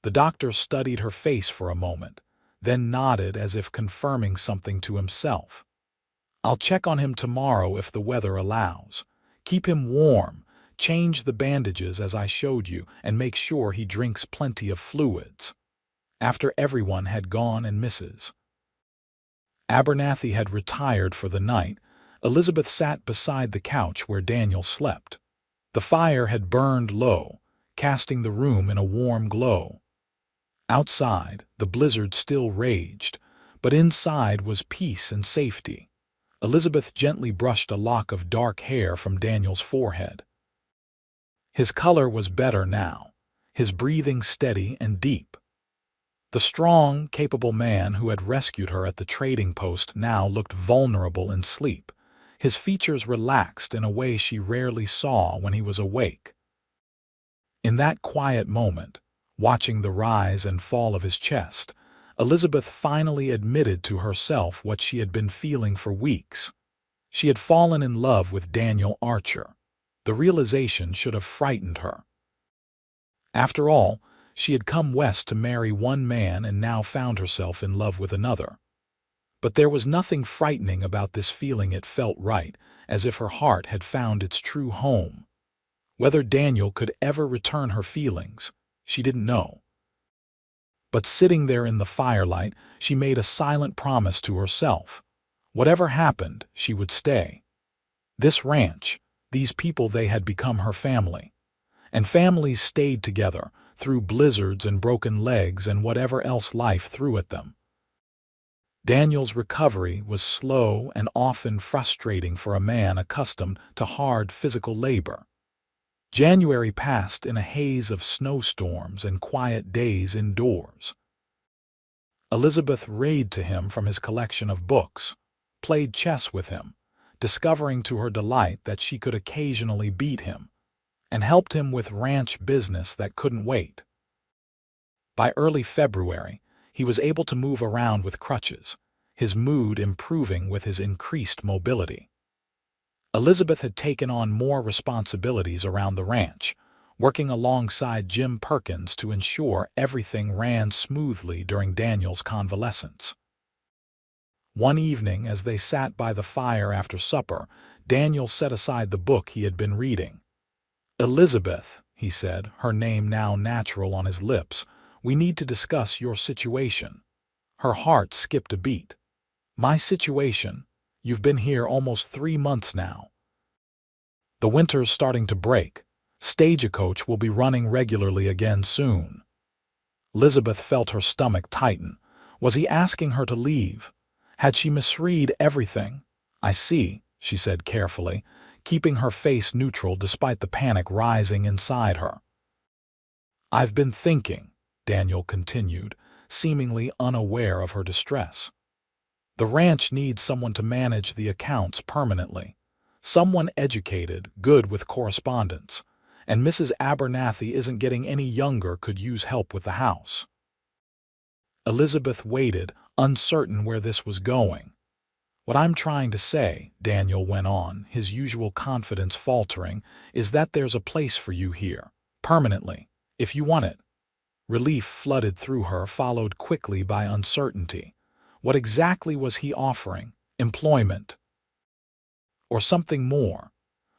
The doctor studied her face for a moment, then nodded as if confirming something to himself. "I'll check on him tomorrow if the weather allows. Keep him warm, change the bandages as I showed you, and make sure he drinks plenty of fluids." After everyone had gone and Mrs. Abernathy had retired for the night, Elizabeth sat beside the couch where Daniel slept. The fire had burned low, casting the room in a warm glow. Outside, the blizzard still raged, but inside was peace and safety. Elizabeth gently brushed a lock of dark hair from Daniel's forehead. His color was better now, his breathing steady and deep. The strong, capable man who had rescued her at the trading post now looked vulnerable in sleep, his features relaxed in a way she rarely saw when he was awake. In that quiet moment, watching the rise and fall of his chest, Elizabeth finally admitted to herself what she had been feeling for weeks. She had fallen in love with Daniel Archer. The realization should have frightened her. After all, she had come west to marry one man and now found herself in love with another. But there was nothing frightening about this feeling. It felt right, as if her heart had found its true home. Whether Daniel could ever return her feelings, she didn't know. But sitting there in the firelight, she made a silent promise to herself. Whatever happened, she would stay. This ranch, these people, they had become her family. And families stayed together, through blizzards and broken legs and whatever else life threw at them. Daniel's recovery was slow and often frustrating for a man accustomed to hard physical labor. January passed in a haze of snowstorms and quiet days indoors. Elizabeth read to him from his collection of books, played chess with him, discovering to her delight that she could occasionally beat him, and helped him with ranch business that couldn't wait. By early February, he was able to move around with crutches, his mood improving with his increased mobility. Elizabeth had taken on more responsibilities around the ranch, working alongside Jim Perkins to ensure everything ran smoothly during Daniel's convalescence. One evening, as they sat by the fire after supper, Daniel set aside the book he had been reading. "Elizabeth," he said, her name now natural on his lips, "we need to discuss your situation." Her heart skipped a beat. "My situation? You've been here almost 3 months now. The winter's starting to break. Stagecoach will be running regularly again soon." Elizabeth felt her stomach tighten. Was he asking her to leave? Had she misread everything? "I see," she said carefully, keeping her face neutral despite the panic rising inside her. "I've been thinking," Daniel continued, seemingly unaware of her distress. "The ranch needs someone to manage the accounts permanently. Someone educated, good with correspondence. And Mrs. Abernathy isn't getting any younger, could use help with the house." Elizabeth waited, uncertain where this was going. "What I'm trying to say," Daniel went on, his usual confidence faltering, "is that there's a place for you here, permanently, if you want it." Relief flooded through her, followed quickly by uncertainty. What exactly was he offering? Employment? Or something more?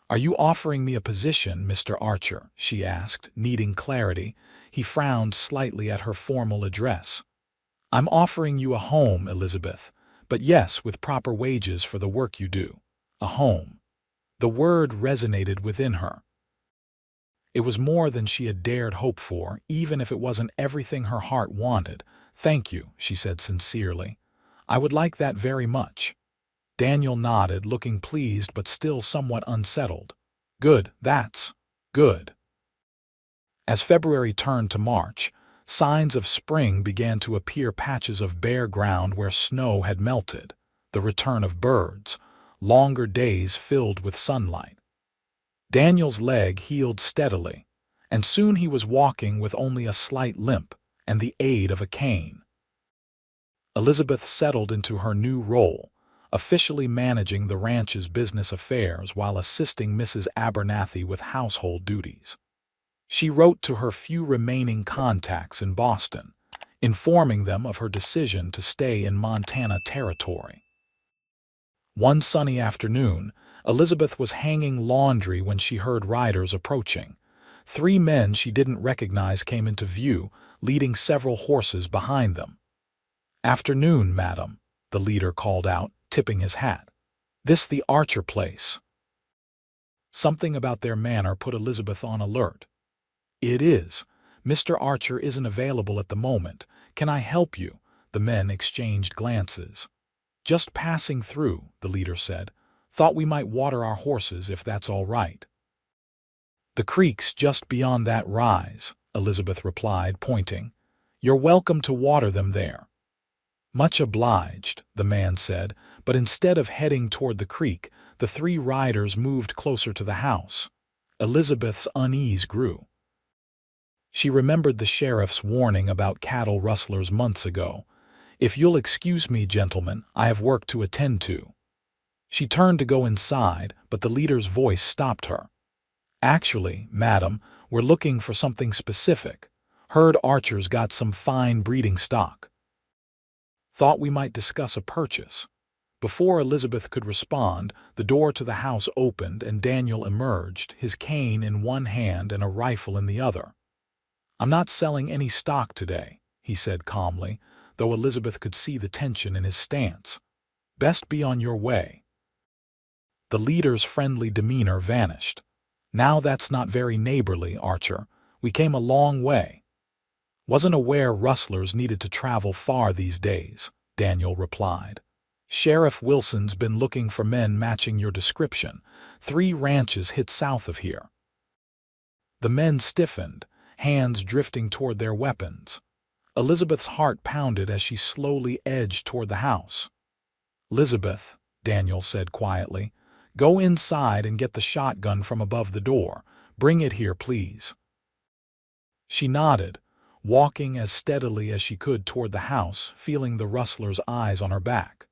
"Are you offering me a position, Mr. Archer?" she asked, needing clarity. He frowned slightly at her formal address. "I'm offering you a home, Elizabeth, but yes, with proper wages for the work you do. A home." The word resonated within her. It was more than she had dared hope for, even if it wasn't everything her heart wanted. "Thank you," she said sincerely. "I would like that very much." Daniel nodded, looking pleased but still somewhat unsettled. "Good, that's good." As February turned to March, Signs of spring began to appear, patches of bare ground where snow had melted, the return of birds, longer days filled with sunlight. Daniel's leg healed steadily, and soon he was walking with only a slight limp and the aid of a cane. Elizabeth settled into her new role, officially managing the ranch's business affairs while assisting Mrs. Abernathy with household duties. She wrote to her few remaining contacts in Boston, informing them of her decision to stay in Montana Territory. One sunny afternoon, Elizabeth was hanging laundry when she heard riders approaching. 3 men she didn't recognize came into view, leading several horses behind them. "Afternoon, madam," the leader called out, tipping his hat. "This the Archer place?" Something about their manner put Elizabeth on alert. "It is. Mr. Archer isn't available at the moment. Can I help you?" The men exchanged glances. "Just passing through," the leader said. "Thought we might water our horses if that's all right." "The creek's just beyond that rise," Elizabeth replied, pointing. "You're welcome to water them there." "Much obliged," the man said, but instead of heading toward the creek, the 3 riders moved closer to the house. Elizabeth's unease grew. She remembered the sheriff's warning about cattle rustlers months ago. "If you'll excuse me, gentlemen, I have work to attend to." She turned to go inside, but the leader's voice stopped her. "Actually, madam, we're looking for something specific. Heard Archer's got some fine breeding stock. Thought we might discuss a purchase." Before Elizabeth could respond, the door to the house opened and Daniel emerged, his cane in one hand and a rifle in the other. "I'm not selling any stock today," he said calmly, though Elizabeth could see the tension in his stance. "Best be on your way." The leader's friendly demeanor vanished. "Now that's not very neighborly, Archer. We came a long way." "Wasn't aware rustlers needed to travel far these days," Daniel replied. "Sheriff Wilson's been looking for men matching your description. 3 ranches hit south of here." The men stiffened, hands drifting toward their weapons. Elizabeth's heart pounded as she slowly edged toward the house. "Elizabeth," Daniel said quietly, "go inside and get the shotgun from above the door. Bring it here, please." She nodded, walking as steadily as she could toward the house, feeling the rustler's eyes on her back.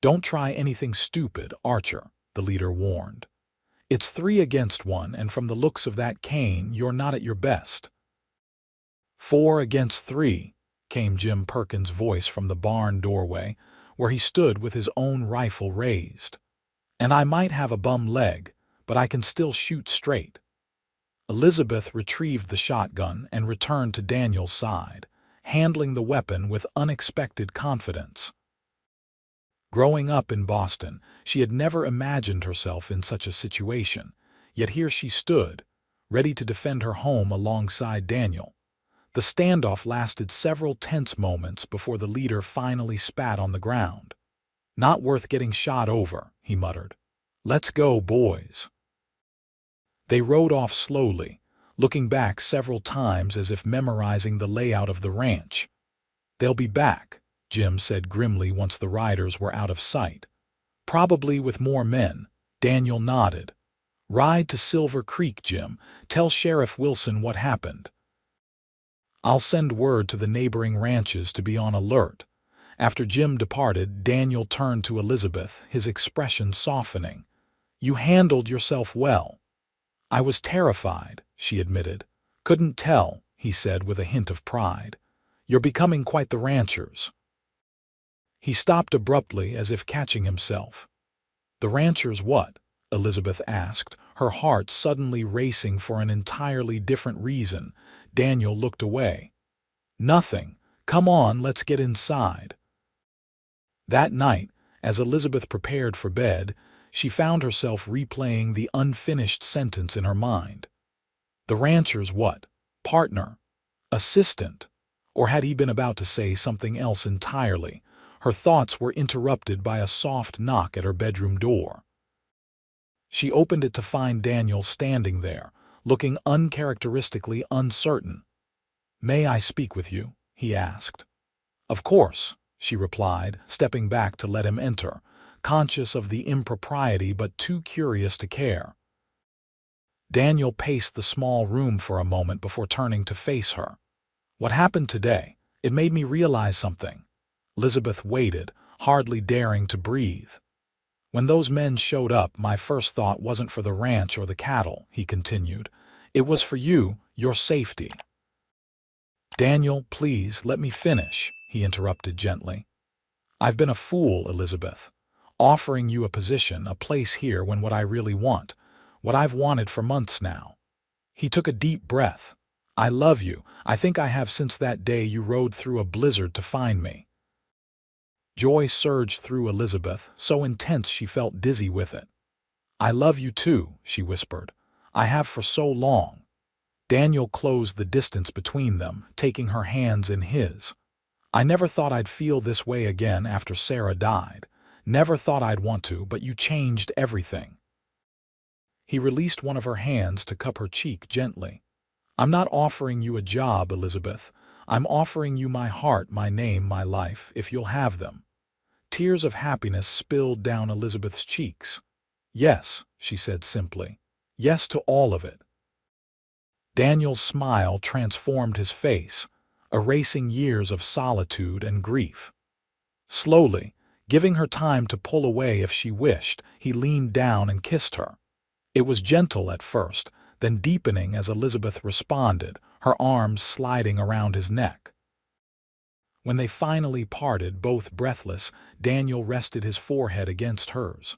"Don't try anything stupid, Archer," the leader warned. "It's 3 against 1, and from the looks of that cane, you're not at your best." "4 against 3, came Jim Perkins' voice from the barn doorway, where he stood with his own rifle raised. "And I might have a bum leg, but I can still shoot straight." Elizabeth retrieved the shotgun and returned to Daniel's side, handling the weapon with unexpected confidence. Growing up in Boston, she had never imagined herself in such a situation, yet here she stood, ready to defend her home alongside Daniel. The standoff lasted several tense moments before the leader finally spat on the ground. "Not worth getting shot over," he muttered. "Let's go, boys." They rode off slowly, looking back several times as if memorizing the layout of the ranch. "They'll be back," Jim said grimly once the riders were out of sight. "Probably with more men." Daniel nodded. "Ride to Silver Creek, Jim. Tell Sheriff Wilson what happened." "I'll send word to the neighboring ranches to be on alert." After Jim departed, Daniel turned to Elizabeth, his expression softening. "You handled yourself well." "I was terrified," she admitted. "Couldn't tell," he said with a hint of pride. "You're becoming quite the ranchers." He stopped abruptly as if catching himself. "The ranchers what?" Elizabeth asked, her heart suddenly racing for an entirely different reason. Daniel looked away. "Nothing. Come on, let's get inside." That night, as Elizabeth prepared for bed, she found herself replaying the unfinished sentence in her mind. The rancher's what? Partner? Assistant? Or had he been about to say something else entirely? Her thoughts were interrupted by a soft knock at her bedroom door. She opened it to find Daniel standing there, looking uncharacteristically uncertain. "May I speak with you?" he asked. "Of course," she replied, stepping back to let him enter, conscious of the impropriety but too curious to care. Daniel paced the small room for a moment before turning to face her. "What happened today? It made me realize something." Elizabeth waited, hardly daring to breathe. "When those men showed up, my first thought wasn't for the ranch or the cattle," he continued. "It was for you, your safety." "Daniel, please, let me finish," he interrupted gently. "I've been a fool, Elizabeth, offering you a position, a place here when what I really want, what I've wanted for months now." He took a deep breath. "I love you. I think I have since that day you rode through a blizzard to find me." Joy surged through Elizabeth, so intense she felt dizzy with it. "I love you too," she whispered. "I have for so long." Daniel closed the distance between them, taking her hands in his. "I never thought I'd feel this way again after Sarah died. Never thought I'd want to, but you changed everything." He released one of her hands to cup her cheek gently. "I'm not offering you a job, Elizabeth. I'm offering you my heart, my name, my life, if you'll have them." Tears of happiness spilled down Elizabeth's cheeks. "Yes," she said simply. "Yes to all of it." Daniel's smile transformed his face, erasing years of solitude and grief. Slowly, giving her time to pull away if she wished, he leaned down and kissed her. It was gentle at first, then deepening as Elizabeth responded, her arms sliding around his neck. When they finally parted, both breathless, Daniel rested his forehead against hers.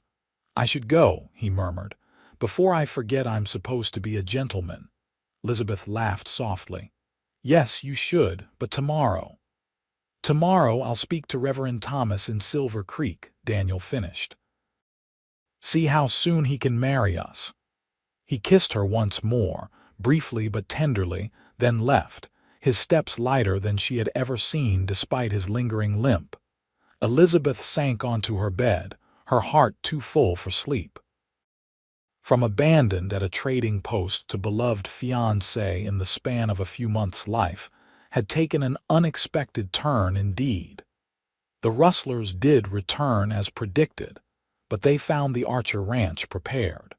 "I should go," he murmured. "Before I forget I'm supposed to be a gentleman." Elizabeth laughed softly. "Yes, you should, but tomorrow." "Tomorrow I'll speak to Reverend Thomas in Silver Creek," Daniel finished. "See how soon he can marry us." He kissed her once more, briefly but tenderly, then left, his steps lighter than she had ever seen despite his lingering limp. Elizabeth sank onto her bed, her heart too full for sleep. From abandoned at a trading post to beloved fiancé in the span of a few months' life had taken an unexpected turn indeed. The rustlers did return as predicted, but they found the Archer Ranch prepared.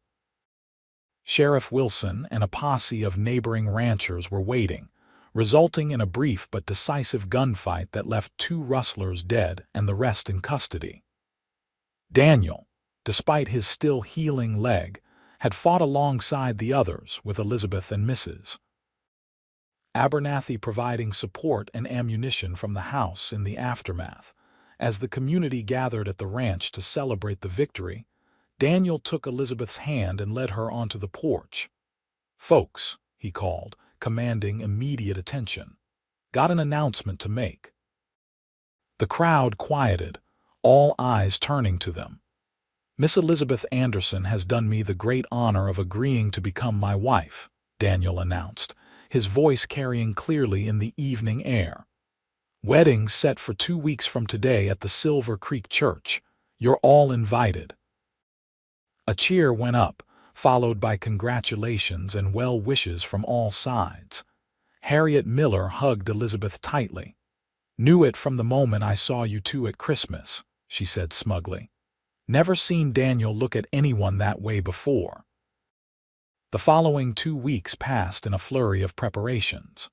Sheriff Wilson and a posse of neighboring ranchers were waiting, resulting in a brief but decisive gunfight that left 2 rustlers dead and the rest in custody. Daniel, despite his still healing leg, had fought alongside the others with Elizabeth and Mrs. Abernathy providing support and ammunition from the house in the aftermath. As the community gathered at the ranch to celebrate the victory, Daniel took Elizabeth's hand and led her onto the porch. "Folks," he called, commanding immediate attention. "Got an announcement to make." The crowd quieted, all eyes turning to them. "Miss Elizabeth Anderson has done me the great honor of agreeing to become my wife," Daniel announced, his voice carrying clearly in the evening air. "Wedding set for 2 weeks from today at the Silver Creek Church. You're all invited." A cheer went up, followed by congratulations and well wishes from all sides. Harriet Miller hugged Elizabeth tightly. "Knew it from the moment I saw you two at Christmas," she said smugly. "Never seen Daniel look at anyone that way before." The following 2 weeks passed in a flurry of preparations.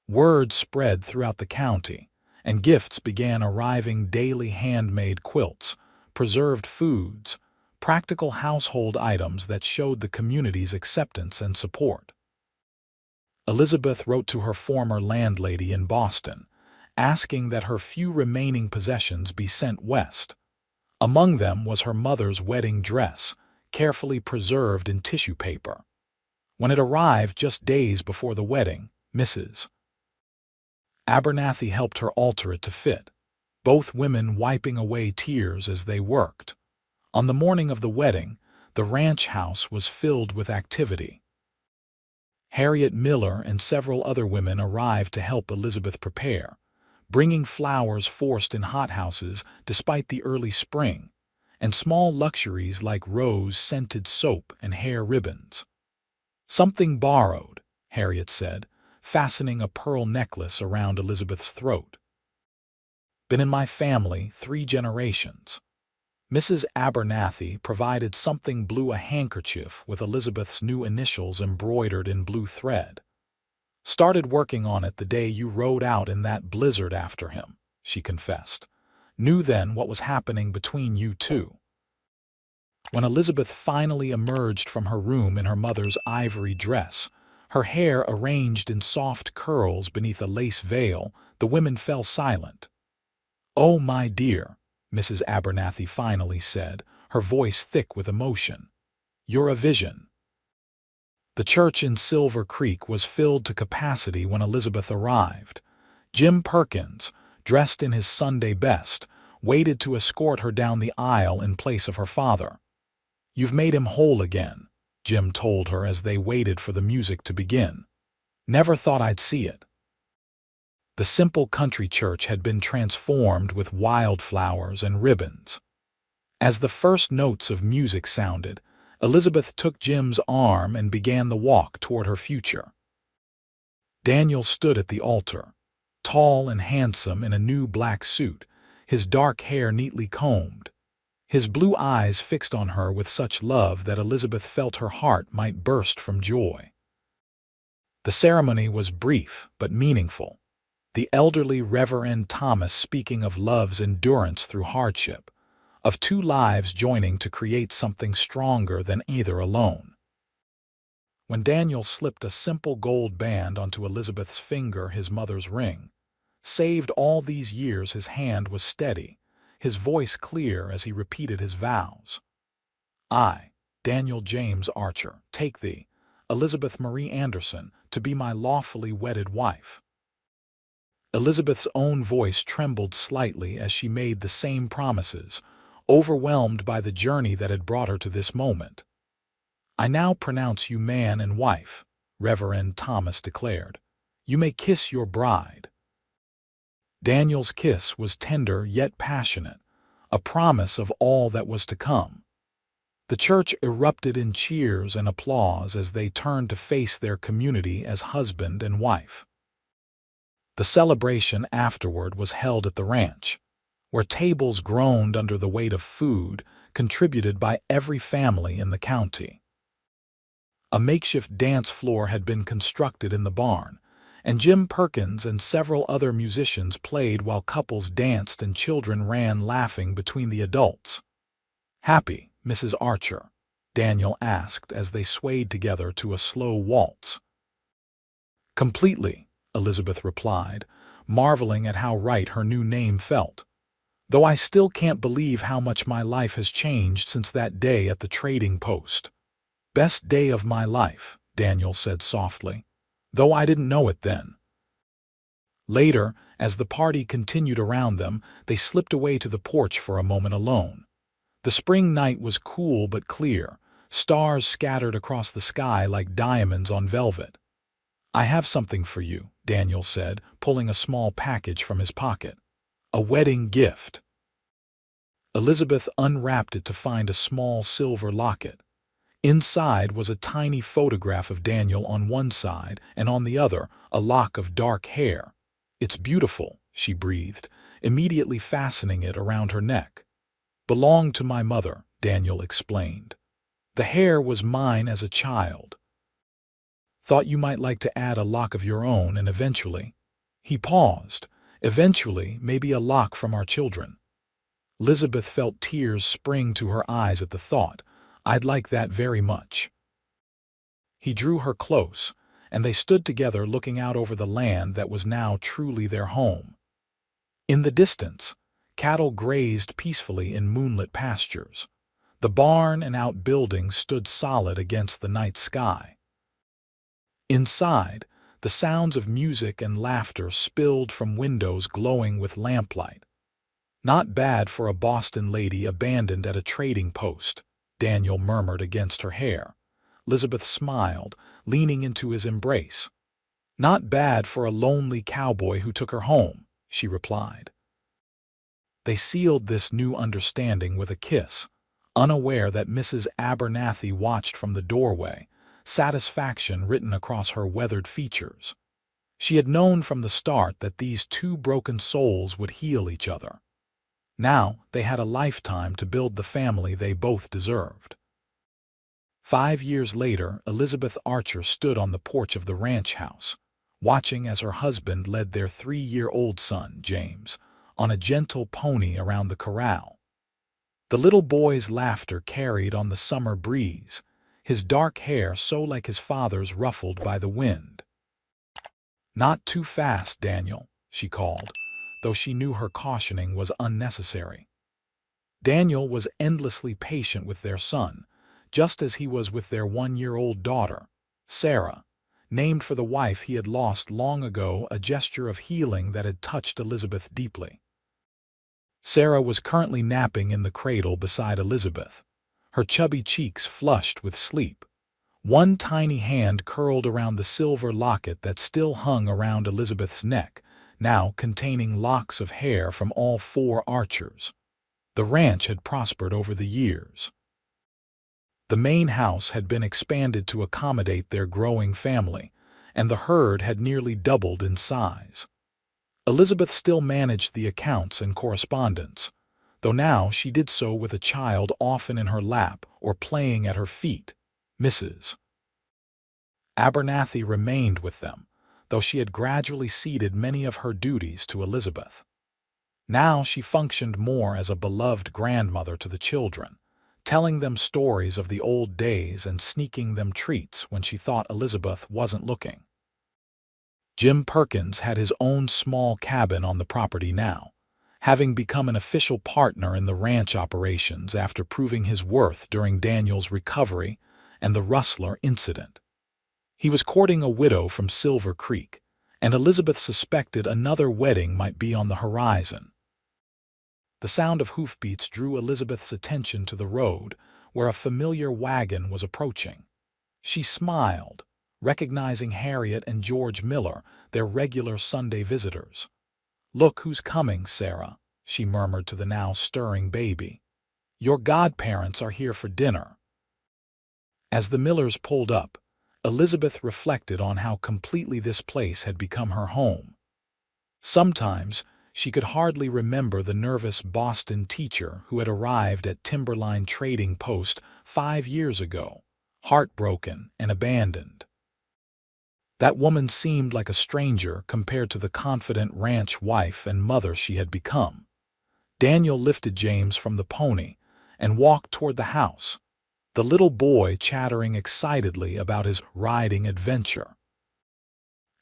Word spread throughout the county, and gifts began arriving: daily handmade quilts, preserved foods, practical household items that showed the community's acceptance and support. Elizabeth wrote to her former landlady in Boston, asking that her few remaining possessions be sent west. Among them was her mother's wedding dress, carefully preserved in tissue paper. When it arrived just days before the wedding, Mrs. Abernathy helped her alter it to fit, both women wiping away tears as they worked. On the morning of the wedding, the ranch house was filled with activity. Harriet Miller and several other women arrived to help Elizabeth prepare, bringing flowers forced in hothouses despite the early spring, and small luxuries like rose-scented soap and hair ribbons. "Something borrowed," Harriet said, fastening a pearl necklace around Elizabeth's throat. "Been in my family 3 generations." Mrs. Abernathy provided something blue, a handkerchief with Elizabeth's new initials embroidered in blue thread. "Started working on it the day you rode out in that blizzard after him," she confessed. "Knew then what was happening between you two." When Elizabeth finally emerged from her room in her mother's ivory dress, her hair arranged in soft curls beneath a lace veil, the women fell silent. "Oh, my dear," Mrs. Abernathy finally said, her voice thick with emotion. "You're a vision." The church in Silver Creek was filled to capacity when Elizabeth arrived. Jim Perkins, dressed in his Sunday best, waited to escort her down the aisle in place of her father. "You've made him whole again," Jim told her as they waited for the music to begin. "Never thought I'd see it." The simple country church had been transformed with wildflowers and ribbons. As the first notes of music sounded, Elizabeth took Jim's arm and began the walk toward her future. Daniel stood at the altar, tall and handsome in a new black suit, his dark hair neatly combed, his blue eyes fixed on her with such love that Elizabeth felt her heart might burst from joy. The ceremony was brief but meaningful, the elderly Reverend Thomas speaking of love's endurance through hardship, of 2 lives joining to create something stronger than either alone. When Daniel slipped a simple gold band onto Elizabeth's finger, his mother's ring, saved all these years, his hand was steady, his voice clear as he repeated his vows. "I, Daniel James Archer, take thee, Elizabeth Marie Anderson, to be my lawfully wedded wife." Elizabeth's own voice trembled slightly as she made the same promises, overwhelmed by the journey that had brought her to this moment. "I now pronounce you man and wife," Reverend Thomas declared. "You may kiss your bride." Daniel's kiss was tender yet passionate, a promise of all that was to come. The church erupted in cheers and applause as they turned to face their community as husband and wife. The celebration afterward was held at the ranch, where tables groaned under the weight of food contributed by every family in the county. A makeshift dance floor had been constructed in the barn, and Jim Perkins and several other musicians played while couples danced and children ran laughing between the adults. "Happy, Mrs. Archer?" Daniel asked as they swayed together to a slow waltz. "Completely," Elizabeth replied, marveling at how right her new name felt. "Though I still can't believe how much my life has changed since that day at the trading post." "Best day of my life," Daniel said softly, "though I didn't know it then." Later, as the party continued around them, they slipped away to the porch for a moment alone. The spring night was cool but clear, stars scattered across the sky like diamonds on velvet. "I have something for you," Daniel said, pulling a small package from his pocket. "A wedding gift." Elizabeth unwrapped it to find a small silver locket. Inside was a tiny photograph of Daniel on one side and on the other a lock of dark hair. "It's beautiful," she breathed, immediately fastening it around her neck. "Belonged to my mother," Daniel explained. "The hair was mine as a child. Thought you might like to add a lock of your own and eventually—" He paused. "Eventually, maybe a lock from our children." Elizabeth felt tears spring to her eyes at the thought. "I'd like that very much." He drew her close, and they stood together looking out over the land that was now truly their home. In the distance, cattle grazed peacefully in moonlit pastures. The barn and outbuildings stood solid against the night sky. Inside, the sounds of music and laughter spilled from windows glowing with lamplight. "Not bad for a Boston lady abandoned at a trading post," Daniel murmured against her hair. Elizabeth smiled, leaning into his embrace. "Not bad for a lonely cowboy who took her home," she replied. They sealed this new understanding with a kiss, unaware that Mrs. Abernathy watched from the doorway, satisfaction written across her weathered features. She had known from the start that these two broken souls would heal each other. Now they had a lifetime to build the family they both deserved. 5 years later, Elizabeth Archer stood on the porch of the ranch house, watching as her husband led their 3-year-old son, James, on a gentle pony around the corral. The little boy's laughter carried on the summer breeze, his dark hair so like his father's ruffled by the wind. "Not too fast, Daniel," she called, though she knew her cautioning was unnecessary. Daniel was endlessly patient with their son, just as he was with their 1-year-old daughter, Sarah, named for the wife he had lost long ago, a gesture of healing that had touched Elizabeth deeply. Sarah was currently napping in the cradle beside Elizabeth, her chubby cheeks flushed with sleep. One tiny hand curled around the silver locket that still hung around Elizabeth's neck, now containing locks of hair from all 4 Archers. The ranch had prospered over the years. The main house had been expanded to accommodate their growing family, and the herd had nearly doubled in size. Elizabeth still managed the accounts and correspondence, though now she did so with a child often in her lap or playing at her feet. Mrs. Abernathy remained with them, though she had gradually ceded many of her duties to Elizabeth. Now she functioned more as a beloved grandmother to the children, telling them stories of the old days and sneaking them treats when she thought Elizabeth wasn't looking. Jim Perkins had his own small cabin on the property now, having become an official partner in the ranch operations after proving his worth during Daniel's recovery and the Rustler incident. He was courting a widow from Silver Creek, and Elizabeth suspected another wedding might be on the horizon. The sound of hoofbeats drew Elizabeth's attention to the road, where a familiar wagon was approaching. She smiled, recognizing Harriet and George Miller, their regular Sunday visitors. "Look who's coming, Sarah," she murmured to the now stirring baby. "Your godparents are here for dinner." As the Millers pulled up, Elizabeth reflected on how completely this place had become her home. Sometimes she could hardly remember the nervous Boston teacher who had arrived at Timberline Trading Post 5 years ago, heartbroken and abandoned. That woman seemed like a stranger compared to the confident ranch wife and mother she had become. Daniel lifted James from the pony and walked toward the house, the little boy chattering excitedly about his riding adventure.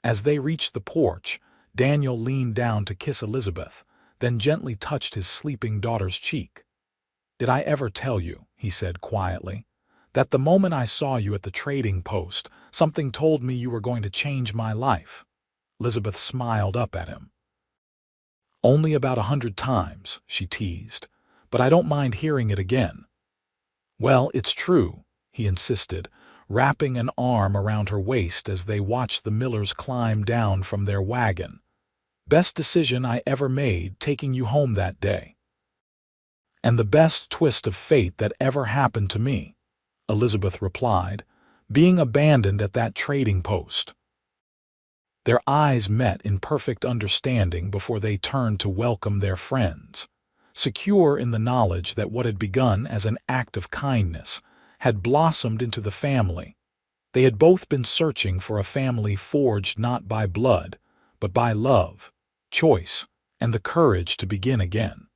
As they reached the porch, Daniel leaned down to kiss Elizabeth, then gently touched his sleeping daughter's cheek. "Did I ever tell you," he said quietly, "that the moment I saw you at the trading post, something told me you were going to change my life?" Elizabeth smiled up at him. "Only about 100 times," she teased, "but I don't mind hearing it again." "Well, it's true," he insisted, wrapping an arm around her waist as they watched the Millers climb down from their wagon. "Best decision I ever made, taking you home that day. And the best twist of fate that ever happened to me," Elizabeth replied, "being abandoned at that trading post." Their eyes met in perfect understanding before they turned to welcome their friends, secure in the knowledge that what had begun as an act of kindness had blossomed into the family. They had both been searching for a family forged not by blood, but by love, choice, and the courage to begin again.